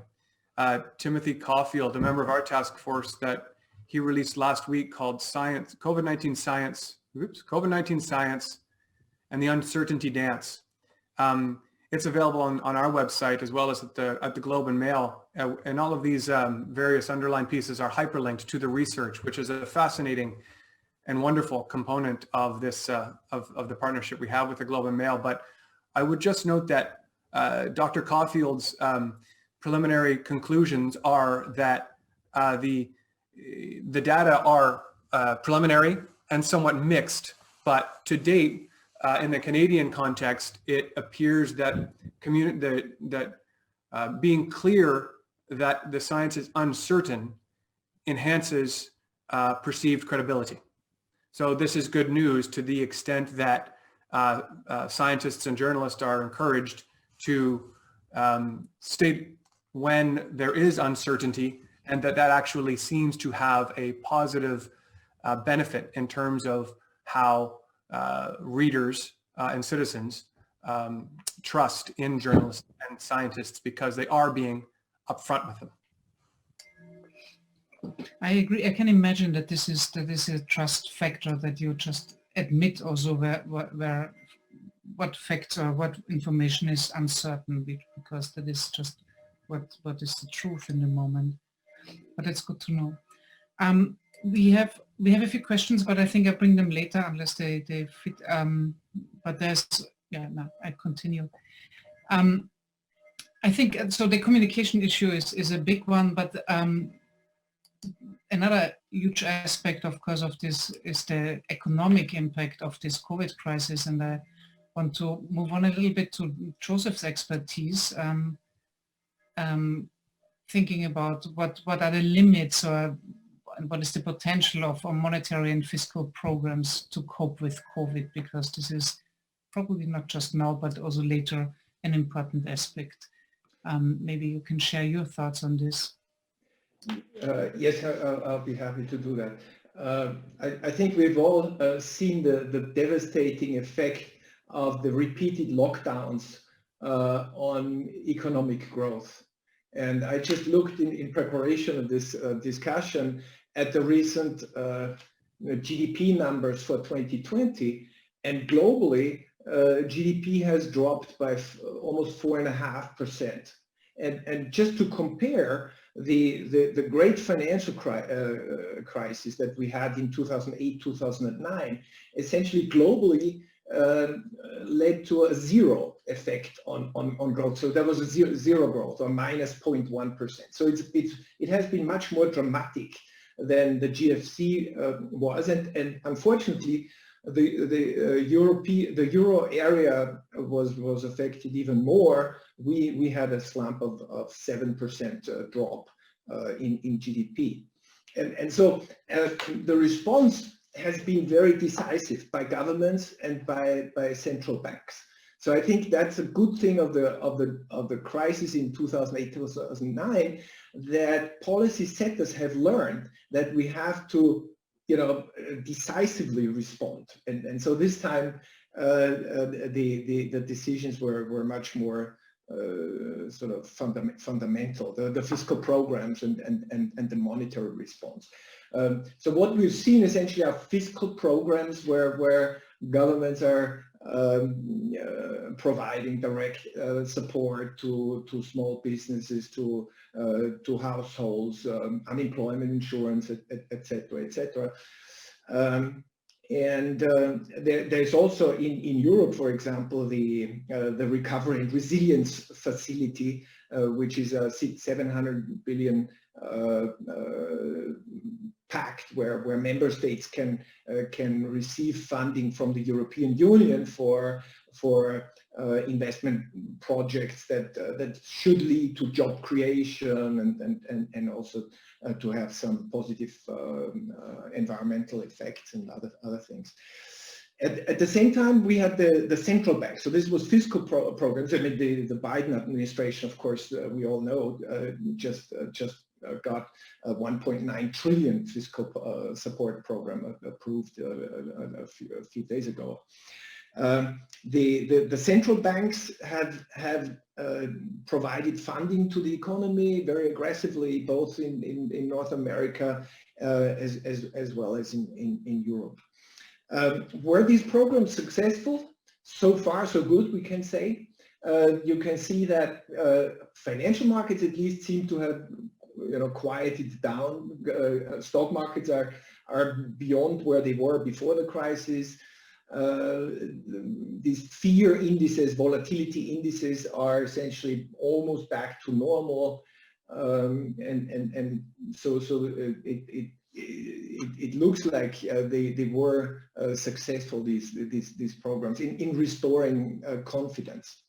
Timothy Caulfield, a member of our task force, that he released last week called COVID-19 Science and the Uncertainty Dance. It's available on our website as well as at the Globe and Mail. And all of these various underlined pieces are hyperlinked to the research, which is a fascinating and wonderful component of this of the partnership we have with the Globe and Mail. But I would just note that Dr. Caulfield's preliminary conclusions are that the data are preliminary and somewhat mixed, but to date, in the Canadian context, it appears that being clear that the science is uncertain enhances perceived credibility. So this is good news to the extent that scientists and journalists are encouraged to state when there is uncertainty, and that actually seems to have a positive benefit in terms of how readers and citizens trust in journalists and scientists, because they are being upfront with them. I agree. I can imagine that this is a trust factor, that you just admit also what facts or what information is uncertain, because that is just what is the truth in the moment. But it's good to know. We have a few questions, but I think I bring them later unless they fit. But there's, I continue. I think, so the communication issue is a big one, but another huge aspect, of course, of this is the economic impact of this COVID crisis. And I want to move on a little bit to Joseph's expertise, thinking about what are the limits or what is the potential of monetary and fiscal programs to cope with COVID, because this is probably not just now, but also later an important aspect. Maybe you can share your thoughts on this. Yes, I'll be happy to do that. I think we've all seen the devastating effect of the repeated lockdowns on economic growth. And I just looked in preparation of this discussion at the recent GDP numbers for 2020, and globally, GDP has dropped by almost 4.5%. And just to compare, the great financial crisis that we had in 2008, 2009, essentially globally led to a zero effect on growth. So there was a zero growth, or minus 0.1%. So it has been much more dramatic than the GFC was, and unfortunately, the euro area was affected even more. We had a slump of 7% drop in GDP, and so the response has been very decisive by governments and by central banks. So I think that's a good thing of the crisis in 2008, 2009, that policy setters have learned that we have to, decisively respond. And so this time the decisions were much more sort of fundamental, the fiscal programs and the monetary response. So what we've seen essentially are fiscal programs where governments are providing direct support to small businesses, to households, unemployment insurance, etc. There's also in Europe, for example, the Recovery and Resilience Facility, which is a 700 billion pact where member states can receive funding from the European Union for investment projects that should lead to job creation and also to have some positive environmental effects and other things. At the same time, we had the central bank. So this was fiscal programs. I mean, the Biden administration, of course, we all know, just got a 1.9 trillion fiscal support program approved a few days ago. The central banks have provided funding to the economy very aggressively, both in North America as well as in Europe. Were these programs successful? So far, so good, we can say. You can see that financial markets at least seem to have quieted down. Stock markets are beyond where they were before the crisis. These fear indices, volatility indices, are essentially almost back to normal, and so it looks like they were successful, these programs in restoring confidence.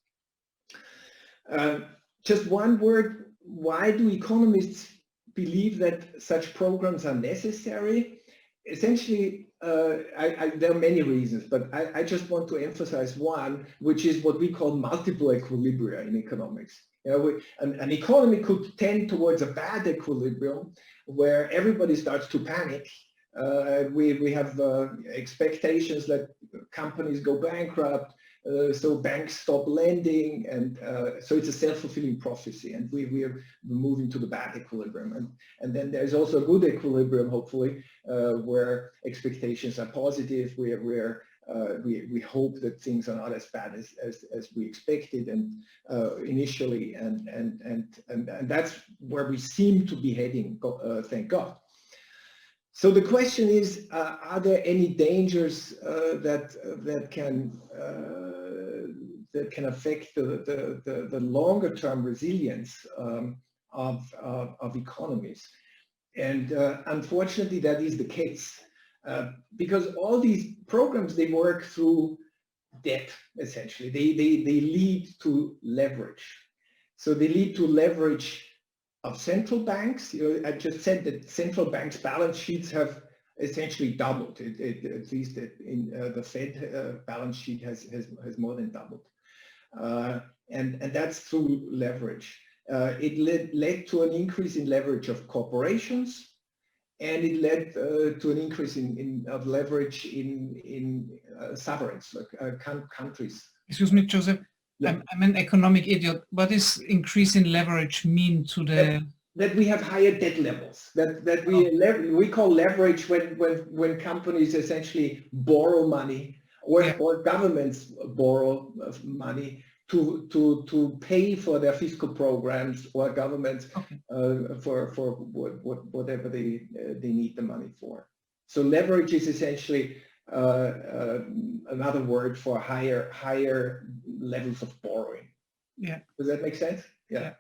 Just one word. Why do economists believe that such programs are necessary? Essentially, there are many reasons, but I just want to emphasize one, which is what we call multiple equilibria in economics. An economy could tend towards a bad equilibrium where everybody starts to panic. We have expectations that companies go bankrupt, so banks stop lending, and so it's a self-fulfilling prophecy, and we're moving to the bad equilibrium. And then there's also a good equilibrium, hopefully, where expectations are positive, we hope that things are not as bad as we expected and initially, and that's where we seem to be heading, thank God. So the question is, are there any dangers that can affect the longer term resilience of economies? And unfortunately, that is the case, because all these programs, they work through debt, essentially. They lead to leverage. So they lead to leverage of central banks. I just said that central banks' balance sheets have essentially doubled. At least in the Fed balance sheet has more than doubled, and that's through leverage. It led to an increase in leverage of corporations, and it led to an increase of leverage in sovereigns, like countries. Excuse me, Joseph. Yeah. I'm an economic idiot. What does increase in leverage mean to the? That we have higher debt levels. That we call leverage when companies essentially borrow money, or governments borrow money to pay for their fiscal programs, or governments for whatever they need the money for. So leverage is essentially another word for higher levels of borrowing. Yeah. Does that make sense? Yeah.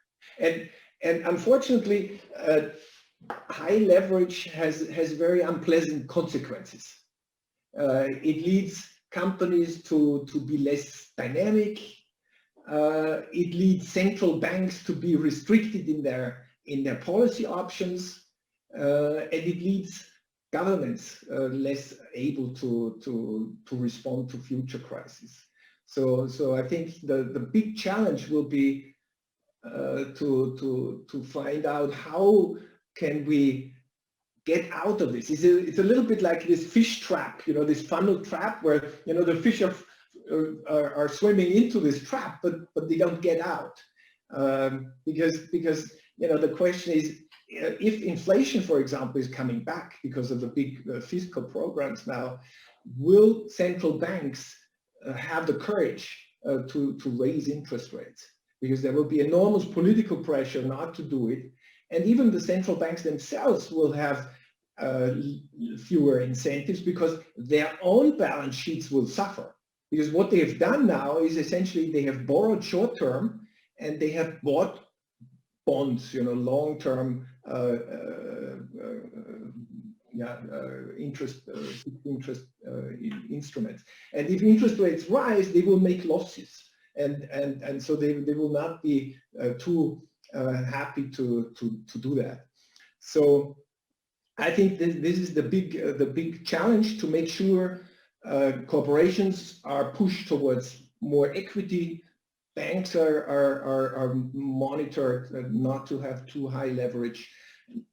And unfortunately, high leverage has very unpleasant consequences. It leads companies to be less dynamic. It leads central banks to be restricted in their policy options, and it leads governments less able to respond to future crises. So I think the big challenge will be to find out how can we get out of this. It's a little bit like this fish trap, this funnel trap where the fish are swimming into this trap, but they don't get out, because the question is, if inflation, for example, is coming back because of the big fiscal programs now, will central banks have the courage to raise interest rates? Because there will be enormous political pressure not to do it, and even the central banks themselves will have fewer incentives because their own balance sheets will suffer. Because what they have done now is essentially they have borrowed short term and they have bought bonds, long-term interest instruments. And if interest rates rise, they will make losses, and so they will not be too happy to do that. So I think this is the big challenge, to make sure corporations are pushed towards more equity. Banks are monitored not to have too high leverage.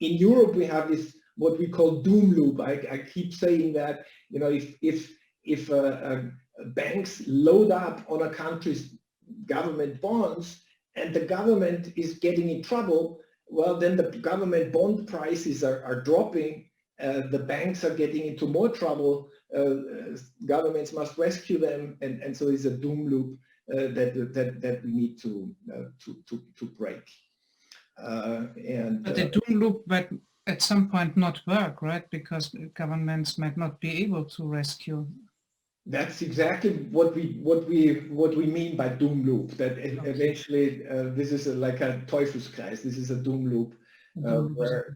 In Europe, we have this what we call doom loop. I keep saying that if banks load up on a country's government bonds and the government is getting in trouble, well, then the government bond prices are dropping. The banks are getting into more trouble. Governments must rescue them, and so it's a doom loop that we need to break. But the doom loop might at some point not work, right? Because governments might not be able to rescue. That's exactly what we mean by doom loop. That eventually this is like a Teufelskreis. This is a doom loop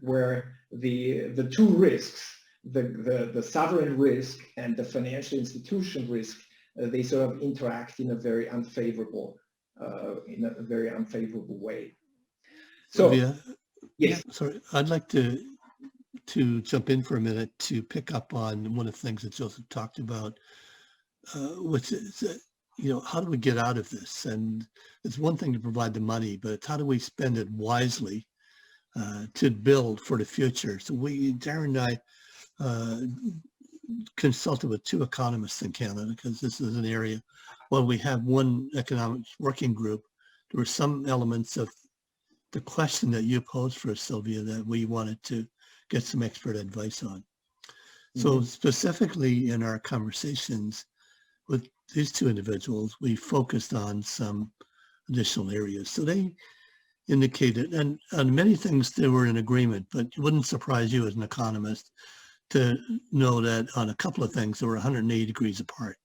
where the two risks, the sovereign risk and the financial institution risk, they sort of interact in a very unfavorable way. So, Sylvia, yes. Sorry, I'd like to jump in for a minute to pick up on one of the things that Joseph talked about, which is, how do we get out of this? And it's one thing to provide the money, but it's how do we spend it wisely to build for the future? So Darren and I consulted with two economists in Canada, because this is an area, while we have one economics working group, there were some elements of the question that you posed for us, Sylvia, that we wanted to get some expert advice on. Mm-hmm. So specifically in our conversations with these two individuals, we focused on some additional areas. So they indicated, and on many things they were in agreement, but it wouldn't surprise you as an economist to know that on a couple of things they were 180 degrees apart.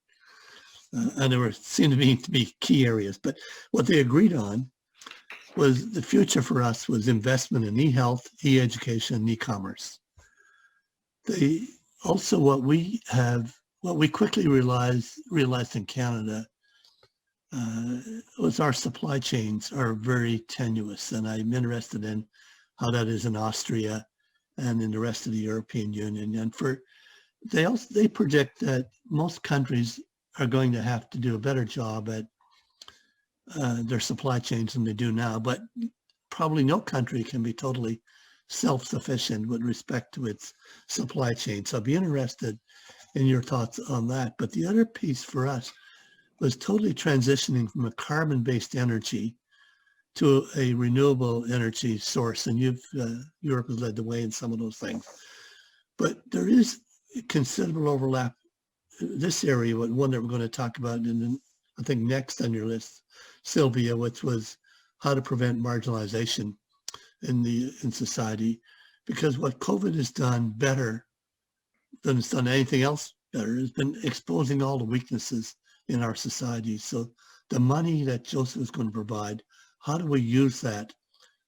And there seemed to be key areas. But what they agreed on was the future for us was investment in e-health, e-education, and e-commerce. They also, what we quickly realized in Canada was our supply chains are very tenuous, and I'm interested in how that is in Austria and in the rest of the European Union. And they project that most countries are going to have to do a better job at their supply chains than they do now. But probably no country can be totally self-sufficient with respect to its supply chain. So I'd be interested in your thoughts on that. But the other piece for us was totally transitioning from a carbon-based energy to a renewable energy source. And Europe has led the way in some of those things. But there is considerable overlap. This area, one that we're going to talk about in, I think, next on your list, Sylvia, which was how to prevent marginalization in society, because what COVID has done better than it's done anything else better has been exposing all the weaknesses in our society. So the money that Joseph is going to provide, how do we use that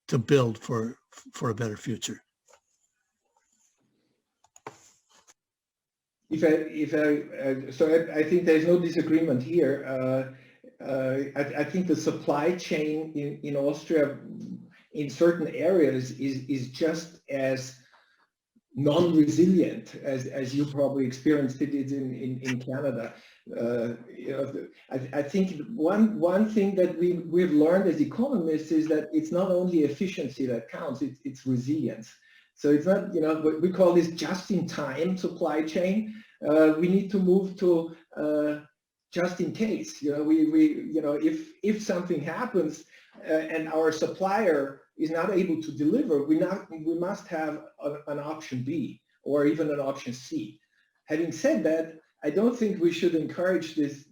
to build for a better future? I think there is no disagreement here. I think the supply chain in Austria in certain areas is just as non-resilient as you probably experienced it in Canada. I think one thing that we've learned as economists is that it's not only efficiency that counts, it's resilience. So it's not, we call this just-in-time supply chain. We need to move to just in case. If something happens and our supplier is not able to deliver, we must have an option B or even an option C. Having said that, I don't think we should encourage this,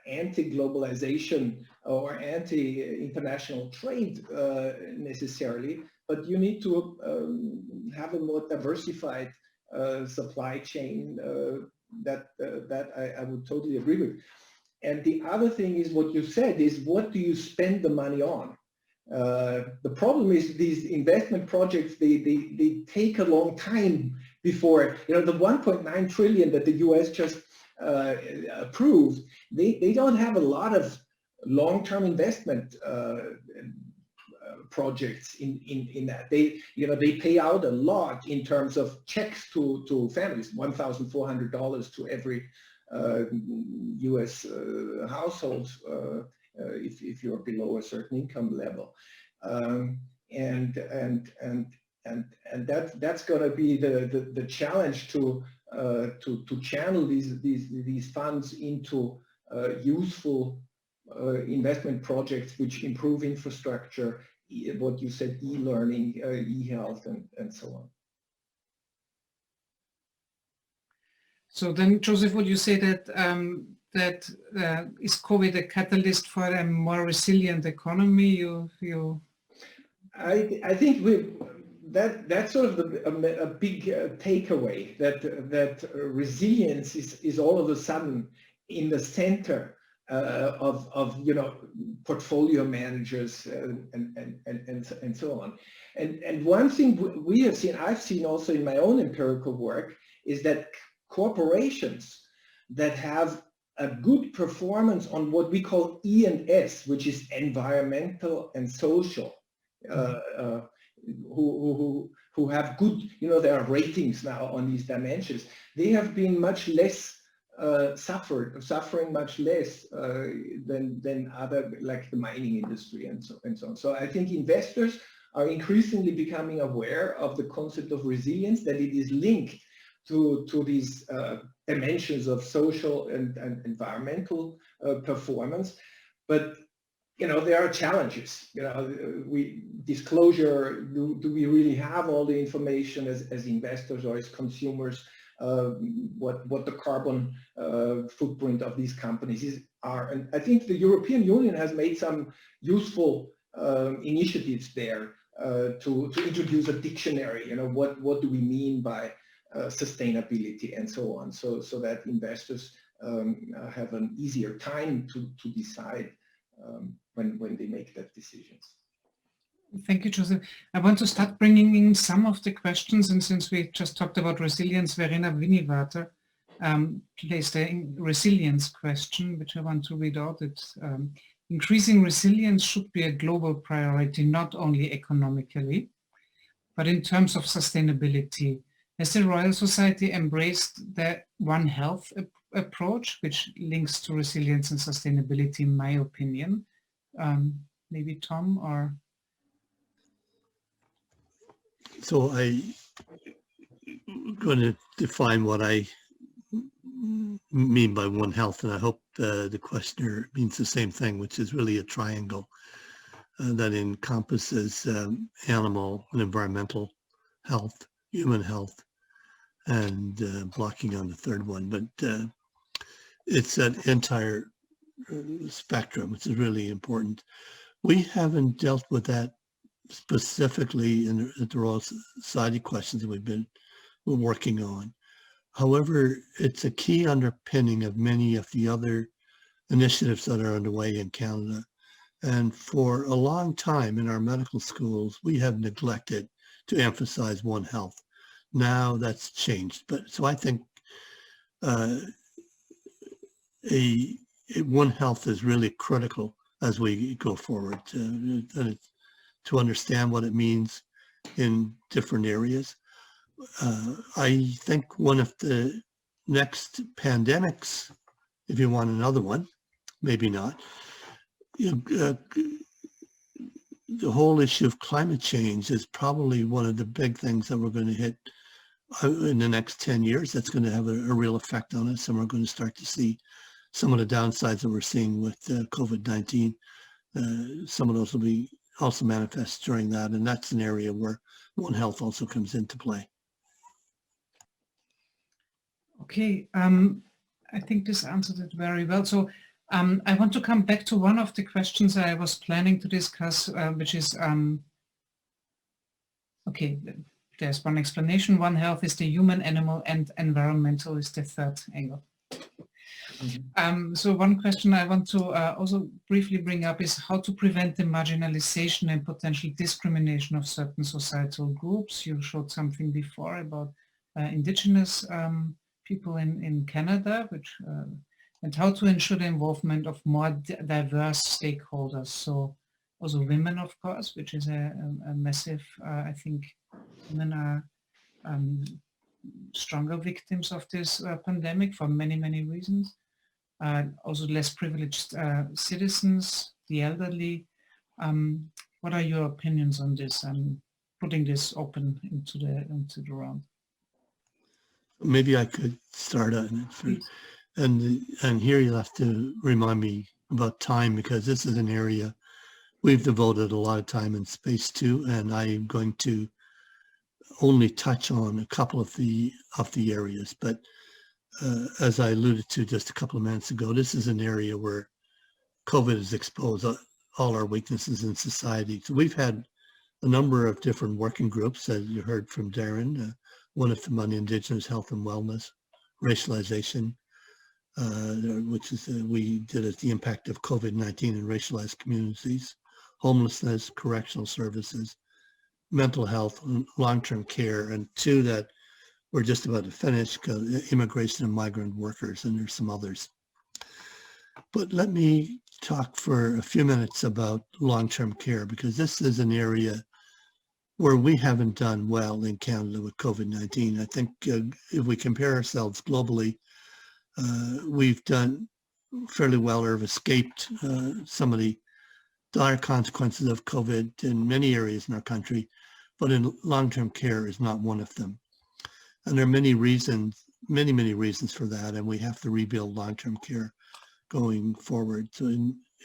anti-globalization or anti-international trade necessarily, but you need to have a more diversified supply chain. That I would totally agree with. And the other thing is what you said is, what do you spend the money on? The problem is these investment projects, they take a long time before, the 1.9 trillion that the US just approved, they don't have a lot of long-term investment projects in that. They pay out a lot in terms of checks to families, $1,400 to every US household if you're below a certain income level, and that's going to be the challenge to channel these funds into useful investment projects which improve infrastructure, what you said, e-learning, e-health, and so on. So then, Joseph, would you say that is COVID a catalyst for a more resilient economy? I think that's sort of a big takeaway, that resilience is all of a sudden in the center of portfolio managers and so on. And one thing I've seen also in my own empirical work, is that corporations that have a good performance on what we call E and S, which is environmental and social, who have good, there are ratings now on these dimensions, they have been much less suffering much less than other, like the mining industry and so on. So I think investors are increasingly becoming aware of the concept of resilience, that it is linked to these dimensions of social and environmental performance. But there are challenges. Disclosure, do we really have all the information as investors or as consumers, what the carbon footprint of these companies are? And I think the European Union has made some useful initiatives there to introduce a dictionary. What do we mean by sustainability and so on, so that investors have an easier time to decide when they make that decisions. Thank you, Joseph. I want to start bringing in some of the questions, and since we just talked about resilience, Verena Winivater placed a resilience question, which I want to read out. It's increasing resilience should be a global priority, not only economically, but in terms of sustainability. Has the Royal Society embraced the One Health approach, which links to resilience and sustainability, in my opinion? Maybe Tom or... So I'm going to define what I mean by One Health, and I hope the questioner means the same thing, which is really a triangle that encompasses animal and environmental health, human health, and blocking on the third one. But it's that entire spectrum, which is really important. We haven't dealt with that specifically in the Royal Society questions that we're working on. However, it's a key underpinning of many of the other initiatives that are underway in Canada. And for a long time in our medical schools, we have neglected to emphasize One Health. Now that's changed. But so I think One Health is really critical as we go forward to understand what it means in different areas. I think one of the next pandemics, if you want another one, maybe not, the whole issue of climate change is probably one of the big things that we're going to hit in the next 10 years. That's going to have a real effect on us, and we're going to start to see some of the downsides that we're seeing with COVID-19. Some of those will be also manifest during that, and that's an area where One Health also comes into play. Okay, I think this answered it very well. So I want to come back to one of the questions I was planning to discuss, which is, okay, there's one explanation. One Health is the human, animal, and environmental is the third angle. So one question I want to also briefly bring up is how to prevent the marginalization and potential discrimination of certain societal groups. You showed something before about indigenous people in Canada, which and how to ensure the involvement of more diverse stakeholders. So also women, of course, which is a massive, I think women are stronger victims of this pandemic for many, many reasons. Also less privileged citizens, the elderly. What are your opinions on this? I'm putting this open into the round. Maybe I could start on it. And here you'll have to remind me about time, because this is an area we've devoted a lot of time and space to, and I'm going to only touch on a couple of the areas. But as I alluded to just a couple of minutes ago, this is an area where COVID has exposed all our weaknesses in society. So we've had a number of different working groups, as you heard from Darren, one of them on Indigenous health and wellness, racialization, which is we did as the impact of COVID-19 in racialized communities, homelessness, correctional services, mental health, long-term care, and two that we're just about to finish, immigration and migrant workers, and there's some others. But let me talk for a few minutes about long-term care, because this is an area where we haven't done well in Canada with COVID-19. I think if we compare ourselves globally, we've done fairly well or have escaped some of the dire consequences of COVID in many areas in our country, but in long-term care is not one of them. And there are many reasons, many reasons for that, and we have to rebuild long-term care going forward. So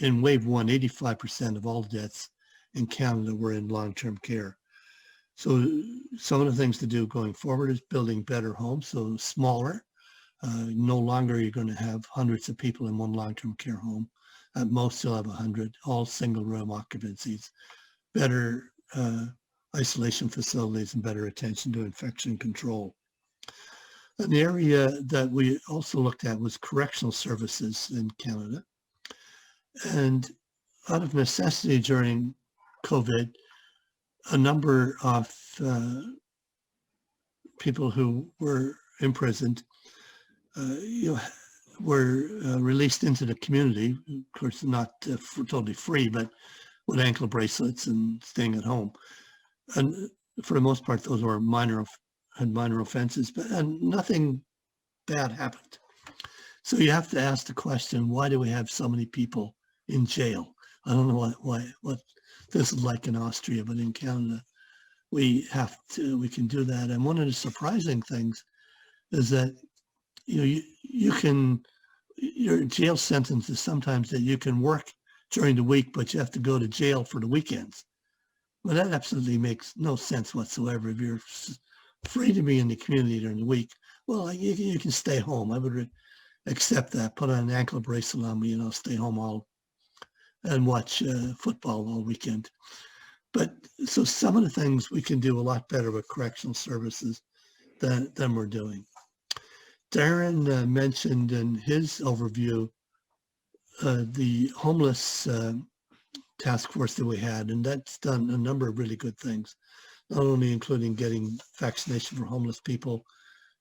in wave one, 85% of all deaths in Canada were in long-term care. So some of the things to do going forward is building better homes, so smaller. No longer you're going to have hundreds of people in one long-term care home. At most you'll have 100, all single room occupancies, better isolation facilities, and better attention to infection control. An area that we also looked at was correctional services in Canada. And out of necessity during COVID, a number of people who were imprisoned were released into the community, of course not totally free, but with ankle bracelets and staying at home. And for the most part, those were had minor offenses, and nothing bad happened. So you have to ask the question, why do we have so many people in jail? I don't know what this is like in Austria, but in Canada, we can do that. And one of the surprising things is that, your jail sentence is sometimes that you can work during the week, but you have to go to jail for the weekends. Well, that absolutely makes no sense whatsoever. If you're free to be in the community during the week, well, you can stay home. I would accept that. Put on an ankle bracelet on me, stay home and watch football all weekend. But so some of the things we can do a lot better with correctional services than we're doing. Darren mentioned in his overview the homeless task force that we had, and that's done a number of really good things, not only including getting vaccination for homeless people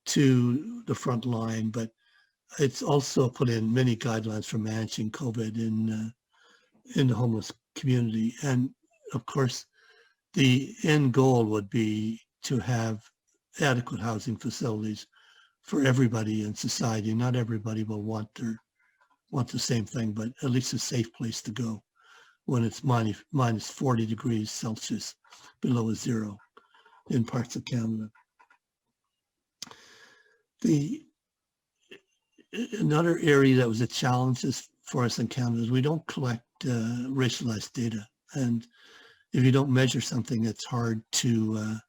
to the front line, but it's also put in many guidelines for managing COVID in the homeless community. And of course, the end goal would be to have adequate housing facilities for everybody in society. Not everybody will want the same thing, but at least a safe place to go when it's minus 40 degrees Celsius below zero in parts of Canada. Another area that was a challenge for us in Canada is we don't collect racialized data. And if you don't measure something, it's hard to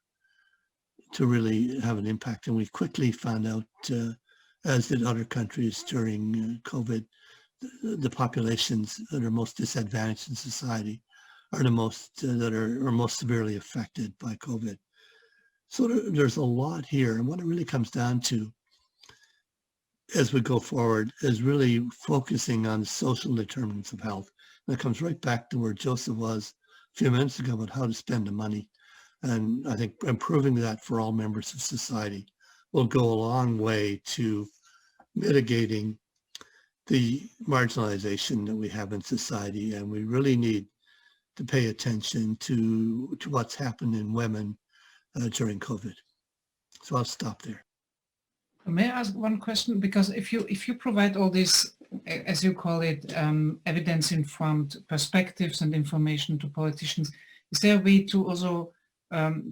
really have an impact. And we quickly found out, as did other countries during COVID, the populations that are most disadvantaged in society are the most that are most severely affected by COVID. So there's a lot here. And what it really comes down to as we go forward is really focusing on the social determinants of health. And it comes right back to where Joseph was a few minutes ago about how to spend the money. And I think improving that for all members of society will go a long way to mitigating the marginalization that we have in society. And we really need to pay attention to what's happened in women during COVID. So I'll stop there. May I ask one question? Because if you provide all this, as you call it, evidence-informed perspectives and information to politicians, is there a way to also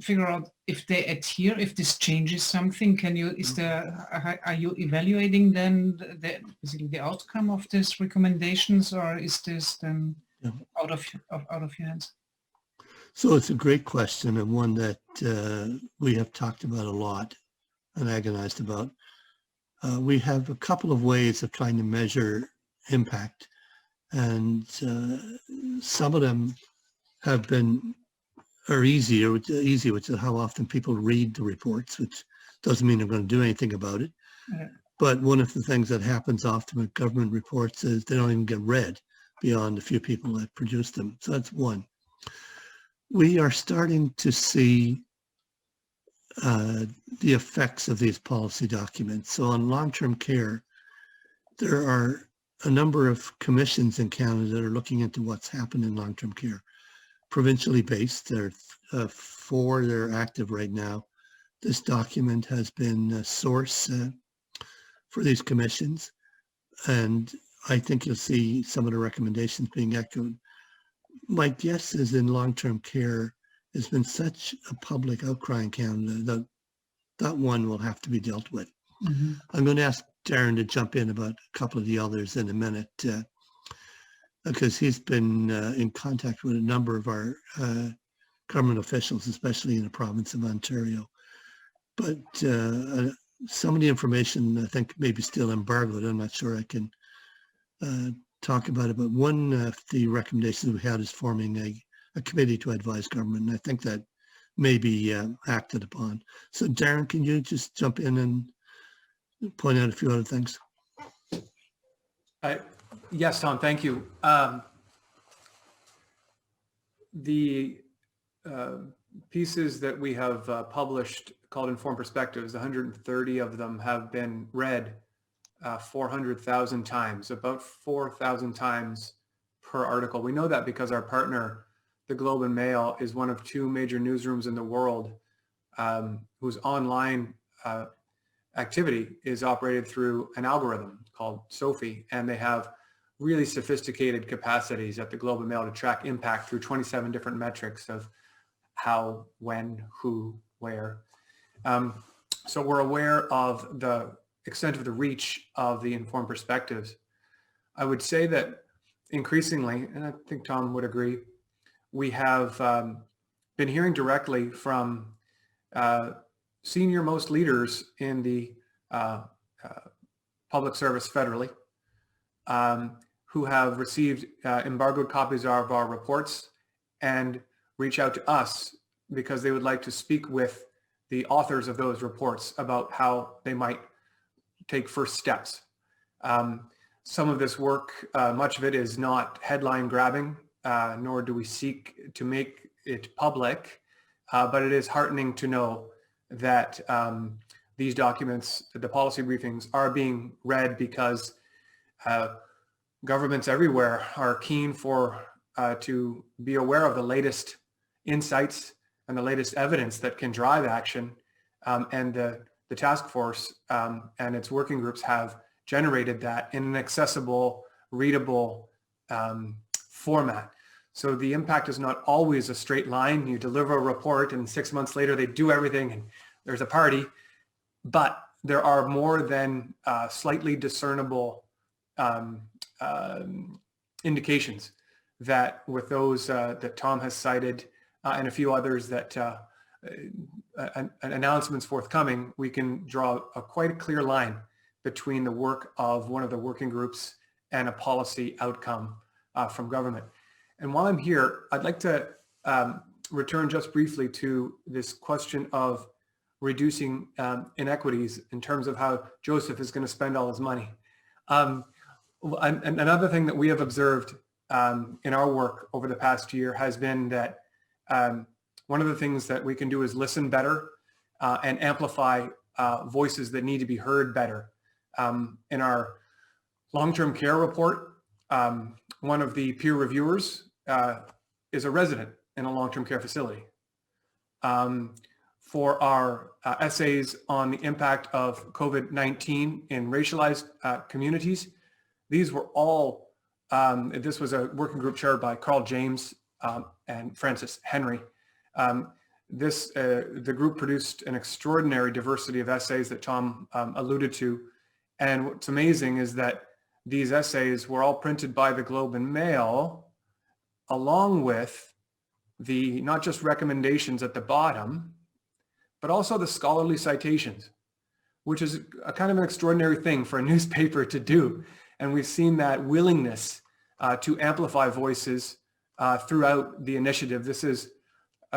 figure out if they adhere, if this changes something? Are you evaluating then basically the outcome of these recommendations, or is this then out of your hands? So it's a great question, and one that we have talked about a lot and agonized about. We have a couple of ways of trying to measure impact, and some of them are easy, which is how often people read the reports, which doesn't mean they're going to do anything about it. Yeah. But one of the things that happens often with government reports is they don't even get read beyond a few people that produce them. So that's one. We are starting to see the effects of these policy documents. So on long-term care, there are a number of commissions in Canada that are looking into what's happened in long-term care. Provincially based, there are 4 that are active right now. This document has been a source for these commissions, and I think you'll see some of the recommendations being echoed. My guess is in long-term care, there's been such a public outcry in Canada that one will have to be dealt with. Mm-hmm. I'm going to ask Darren to jump in about a couple of the others in a minute, because he's been in contact with a number of our government officials, especially in the province of Ontario. But some of the information I think may be still embargoed. I'm not sure I can talk about it, but one of the recommendations we had is forming a committee to advise government, and I think that may be acted upon. So Darren, can you just jump in and point out a few other things? Yes, Tom, thank you. The pieces that we have published called Informed Perspectives, 130 of them have been read 400,000 times, about 4,000 times per article. We know that because our partner, the Globe and Mail, is one of 2 major newsrooms in the world whose online activity is operated through an algorithm called Sophie, and they have really sophisticated capacities at the Globe and Mail to track impact through 27 different metrics of how, when, who, where. So we're aware of the extent of the reach of the informed perspectives. I would say that increasingly, and I think Tom would agree, we have been hearing directly from senior most leaders in the public service federally, who have received embargoed copies of our reports and reach out to us because they would like to speak with the authors of those reports about how they might take first steps. Some of this work, much of it is not headline grabbing, nor do we seek to make it public, but it is heartening to know that these documents, the policy briefings, are being read because governments everywhere are keen to be aware of the latest insights and the latest evidence that can drive action. And the task force and its working groups have generated that in an accessible, readable format. So the impact is not always a straight line. You deliver a report and 6 months later they do everything and there's a party. But there are more than slightly discernible indications that with those that Tom has cited and a few others that announcements forthcoming, we can draw quite a clear line between the work of one of the working groups and a policy outcome from government. And while I'm here, I'd like to return just briefly to this question of reducing inequities in terms of how Joseph is going to spend all his money. And another thing that we have observed in our work over the past year has been that one of the things that we can do is listen better and amplify voices that need to be heard better. In our long-term care report, one of the peer reviewers is a resident in a long-term care facility. For our essays on the impact of COVID-19 in racialized communities, these were all, this was a working group chaired by Carl James and Francis Henry. The group produced an extraordinary diversity of essays that Tom alluded to. And what's amazing is that these essays were all printed by the Globe and Mail, along with the not just recommendations at the bottom, but also the scholarly citations, which is a kind of an extraordinary thing for a newspaper to do. And we've seen that willingness to amplify voices throughout the initiative. This is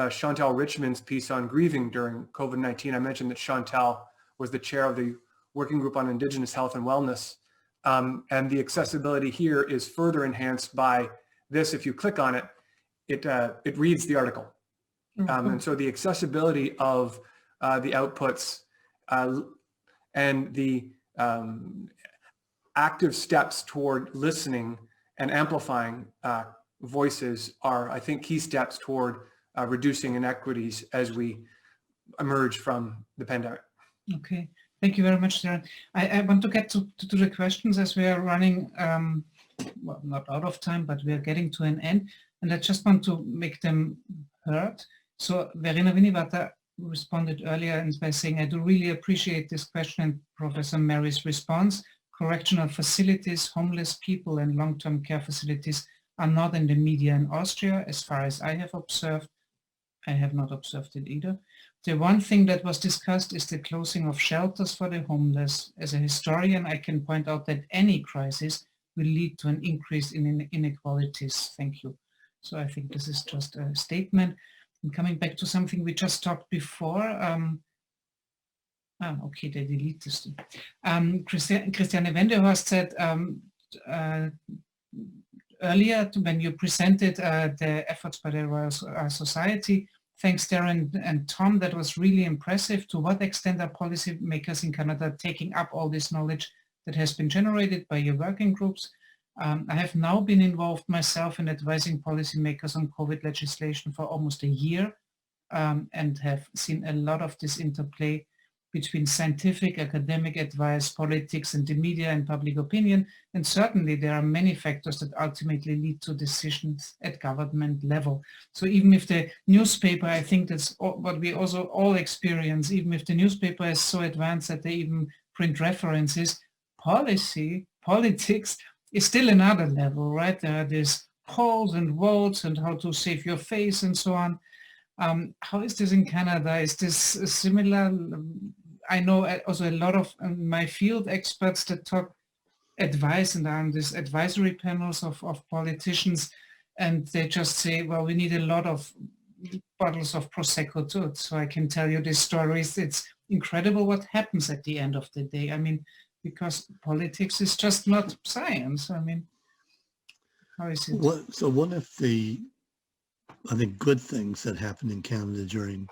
Chantal Richmond's piece on grieving during COVID-19. I mentioned that Chantal was the chair of the Working Group on Indigenous Health and Wellness. And the accessibility here is further enhanced by this. If you click on it, it reads the article. And so the accessibility of the outputs and the active steps toward listening and amplifying voices are, I think, key steps toward reducing inequities as we emerge from the pandemic. Okay, thank you very much, Darren. I want to get to the questions as we are running, well, not out of time, but we are getting to an end. And I just want to make them heard. So Verena Winivata responded earlier by saying, I do really appreciate this question and Professor Mary's response. Correctional facilities, homeless people and long-term care facilities are not in the media in Austria, as far as I have observed. I have not observed it either. The one thing that was discussed is the closing of shelters for the homeless. As a historian, I can point out that any crisis will lead to an increase in inequalities. Thank you. So I think this is just a statement. And coming back to something we just talked before, okay, they delete this. Christiane Wendehorst said earlier when you presented the efforts by the Royal Society, thanks Darren and Tom, that was really impressive. To what extent are policymakers in Canada taking up all this knowledge that has been generated by your working groups? I have now been involved myself in advising policymakers on COVID legislation for almost a year and have seen a lot of this interplay between scientific, academic advice, politics, and the media and public opinion. And certainly there are many factors that ultimately lead to decisions at government level. So even if the newspaper, I think that's what we also all experience, even if the newspaper is so advanced that they even print references, politics is still another level, right? There are these polls and votes and how to save your face and so on. How is this in Canada? Is this similar? I know also a lot of my field experts that talk advice and are on these advisory panels of politicians, and they just say, well, we need a lot of bottles of Prosecco too. So I can tell you these stories. It's incredible what happens at the end of the day. I mean, because politics is just not science. I mean, how is it? So one of the, I think, good things that happened in Canada during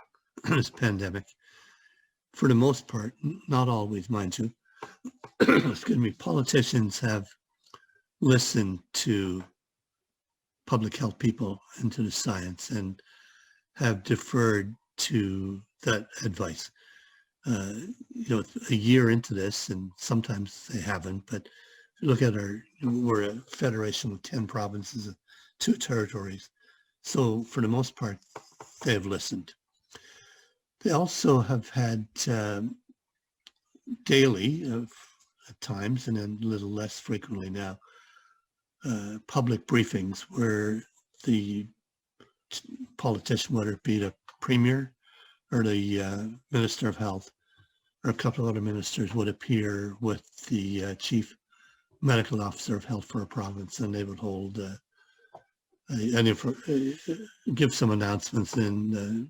this pandemic, for the most part, not always, mind you, excuse me, politicians have listened to public health people and to the science and have deferred to that advice. You know, a year into this, and sometimes they haven't, but look at we're a federation with 10 provinces and 2 territories. So for the most part, they have listened. They also have had daily, at times, and then a little less frequently now, public briefings where the politician, whether it be the premier or the Minister of Health or a couple of other ministers, would appear with the chief medical officer of health for a province, and they would hold give some announcements and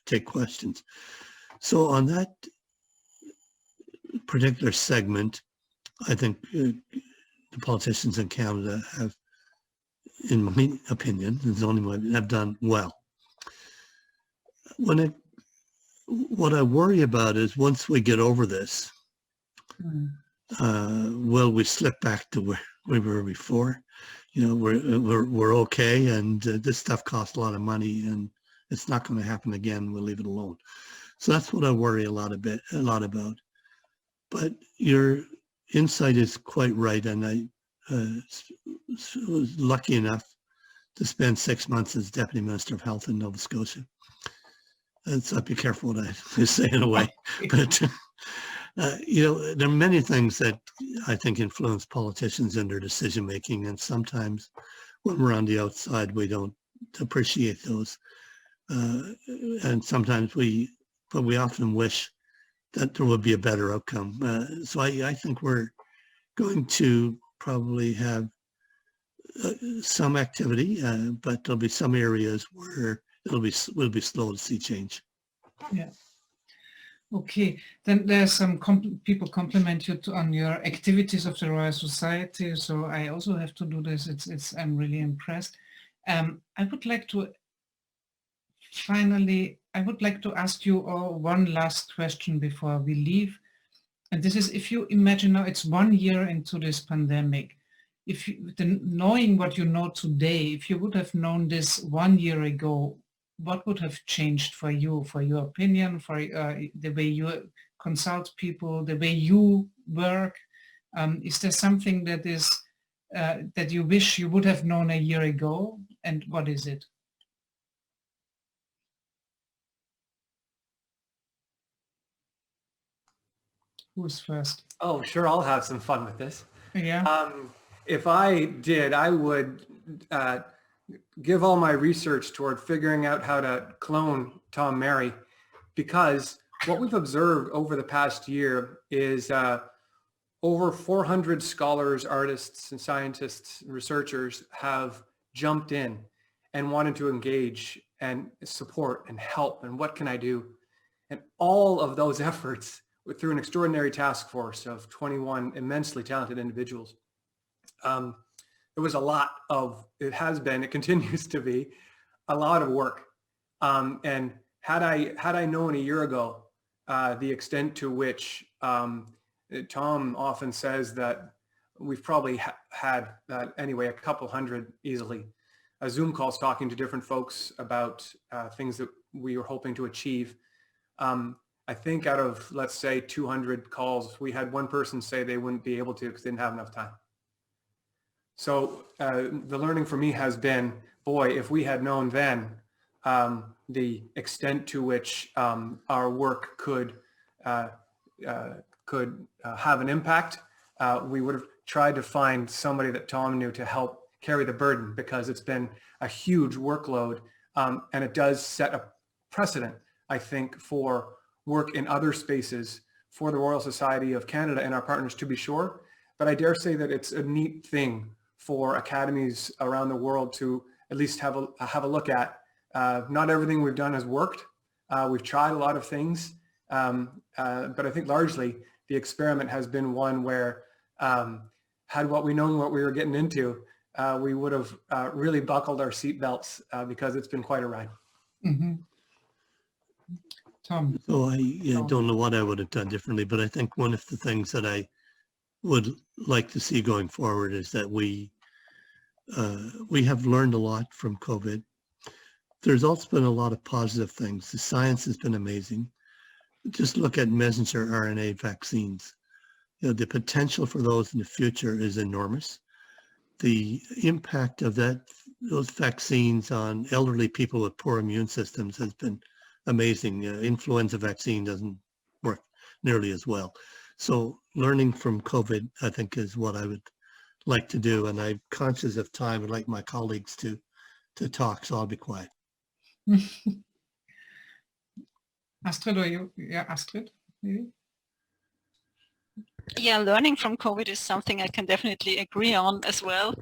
take questions. So on that particular segment, I think the politicians in Canada have, in my opinion, have done well. What I worry about is once we get over this, will we slip back to where we were before? You know, we're okay, and this stuff costs a lot of money, and it's not going to happen again. We'll leave it alone. So that's what I worry a lot about. But your insight is quite right, and I was lucky enough to spend 6 months as Deputy Minister of Health in Nova Scotia. And so I'd be careful what I say in a way. But, you know, there are many things that I think influence politicians in their decision-making, and sometimes when we're on the outside, we don't appreciate those. And sometimes we often wish that there would be a better outcome. So I think we're going to probably have some activity, but there'll be some areas where we'll be slow to see change. Yeah. Okay. Then there's some people compliment you on your activities of the Royal Society. So I also have to do this. I'm really impressed. I would like to ask you one last question before we leave. And this is, if you imagine now it's 1 year into this pandemic, knowing what you know today, if you would have known this 1 year ago, what would have changed for you, for your opinion, for the way you consult people, the way you work? Is there something that you wish you would have known a year ago, and what is it? Who's first? Oh, sure, I'll have some fun with this. Yeah. If I did, I would give all my research toward figuring out how to clone Tom Mary, because what we've observed over the past year is over 400 scholars, artists, and scientists, and researchers have jumped in and wanted to engage and support and help, and what can I do? And all of those efforts, through an extraordinary task force of 21 immensely talented individuals. There was it continues to be a lot of work. And had I known a year ago the extent to which Tom often says that we've probably had anyway, a couple hundred easily Zoom calls talking to different folks about things that we were hoping to achieve. I think out of, let's say, 200 calls, we had one person say they wouldn't be able to because they didn't have enough time. So the learning for me has been, boy, if we had known then the extent to which our work could have an impact, we would have tried to find somebody that Tom knew to help carry the burden, because it's been a huge workload, and it does set a precedent, I think, for work in other spaces for the Royal Society of Canada and our partners, to be sure. But I dare say that it's a neat thing for academies around the world to at least have a look at. Not everything we've done has worked. We've tried a lot of things, but I think largely the experiment has been one where had we known what we were getting into, we would have really buckled our seatbelts, because it's been quite a ride. Mm-hmm. Tom. So I don't know what I would have done differently, but I think one of the things that I would like to see going forward is that we have learned a lot from COVID. There's also been a lot of positive things. The science has been amazing. Just look at messenger RNA vaccines. The potential for those in the future is enormous. The impact of those vaccines on elderly people with poor immune systems has been amazing. Influenza vaccine doesn't work nearly as well. So learning from COVID, I think, is what I would like to do. And I'm conscious of time. I'd like my colleagues to talk, so I'll be quiet. Astrid, or you? Yeah, Astrid, maybe? Yeah, learning from COVID is something I can definitely agree on as well.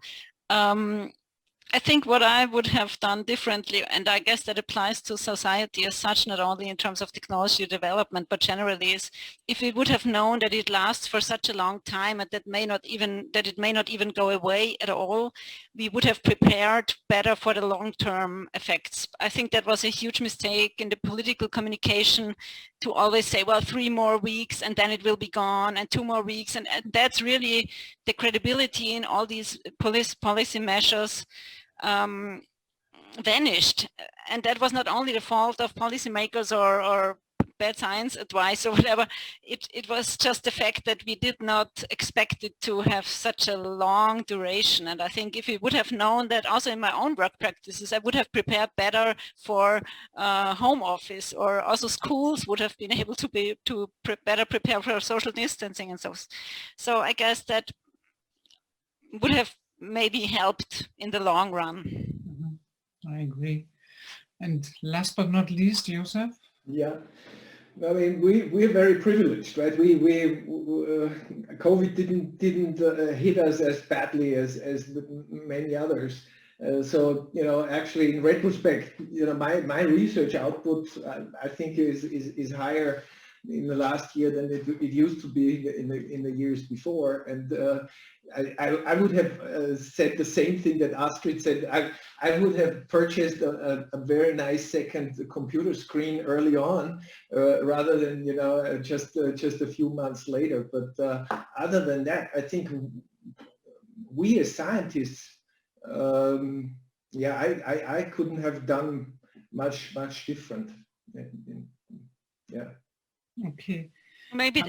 I think what I would have done differently, and I guess that applies to society as such, not only in terms of technology development, but generally, is if we would have known that it lasts for such a long time and that it may not even go away at all, we would have prepared better for the long-term effects. I think that was a huge mistake in the political communication to always say, well, 3 more weeks and then it will be gone, and 2 more weeks. And that's really the credibility in all these policy measures vanished. And that was not only the fault of policymakers or bad science advice or whatever, it was just the fact that we did not expect it to have such a long duration. And I think if we would have known that also in my own work practices, I would have prepared better for home office, or also schools would have been able to better prepare for social distancing and so. So I guess that would have maybe helped in the long run. Mm-hmm. I agree. And last but not least, Joseph? Yeah. I mean, we're very privileged, right? COVID didn't hit us as badly as many others. So, actually, in retrospect, my research output, I think, is higher in the last year than it used to be in the years before. And I would have said the same thing that Astrid said. I would have purchased a very nice second computer screen early on, rather than just a few months later. But other than that, I think we as scientists, I couldn't have done much different. Yeah. Okay. Maybe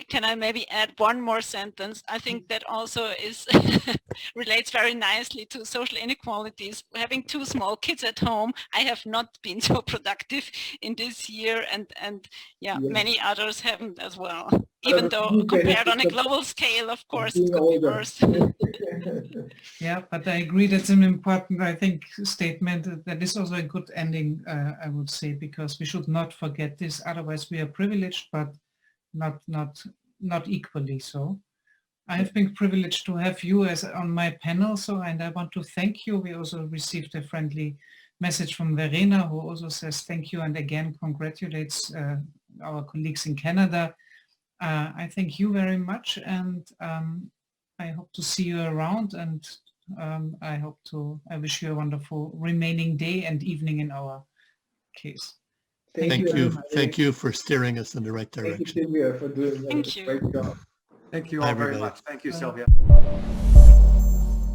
can I add one more sentence? I think that also is relates very nicely to social inequalities. Having 2 small kids at home, I have not been so productive in this year, and many others haven't as well. Even though compared on a global scale, of course, it could be worse. Yeah, but I agree that's an important, I think, statement. That is also a good ending, I would say, because we should not forget this. Otherwise, we are privileged, but not equally so. I have been privileged to have you as on my panel, and I want to thank you. We also received a friendly message from Verena, who also says thank you and again congratulates our colleagues in Canada. I thank you very much, and I hope to see you around, and I wish you a wonderful remaining day and evening in our case. Thank you for steering us in the right direction. Thank you, Sylvia, for doing a great job. Thank you all very much. Thank you, Sylvia.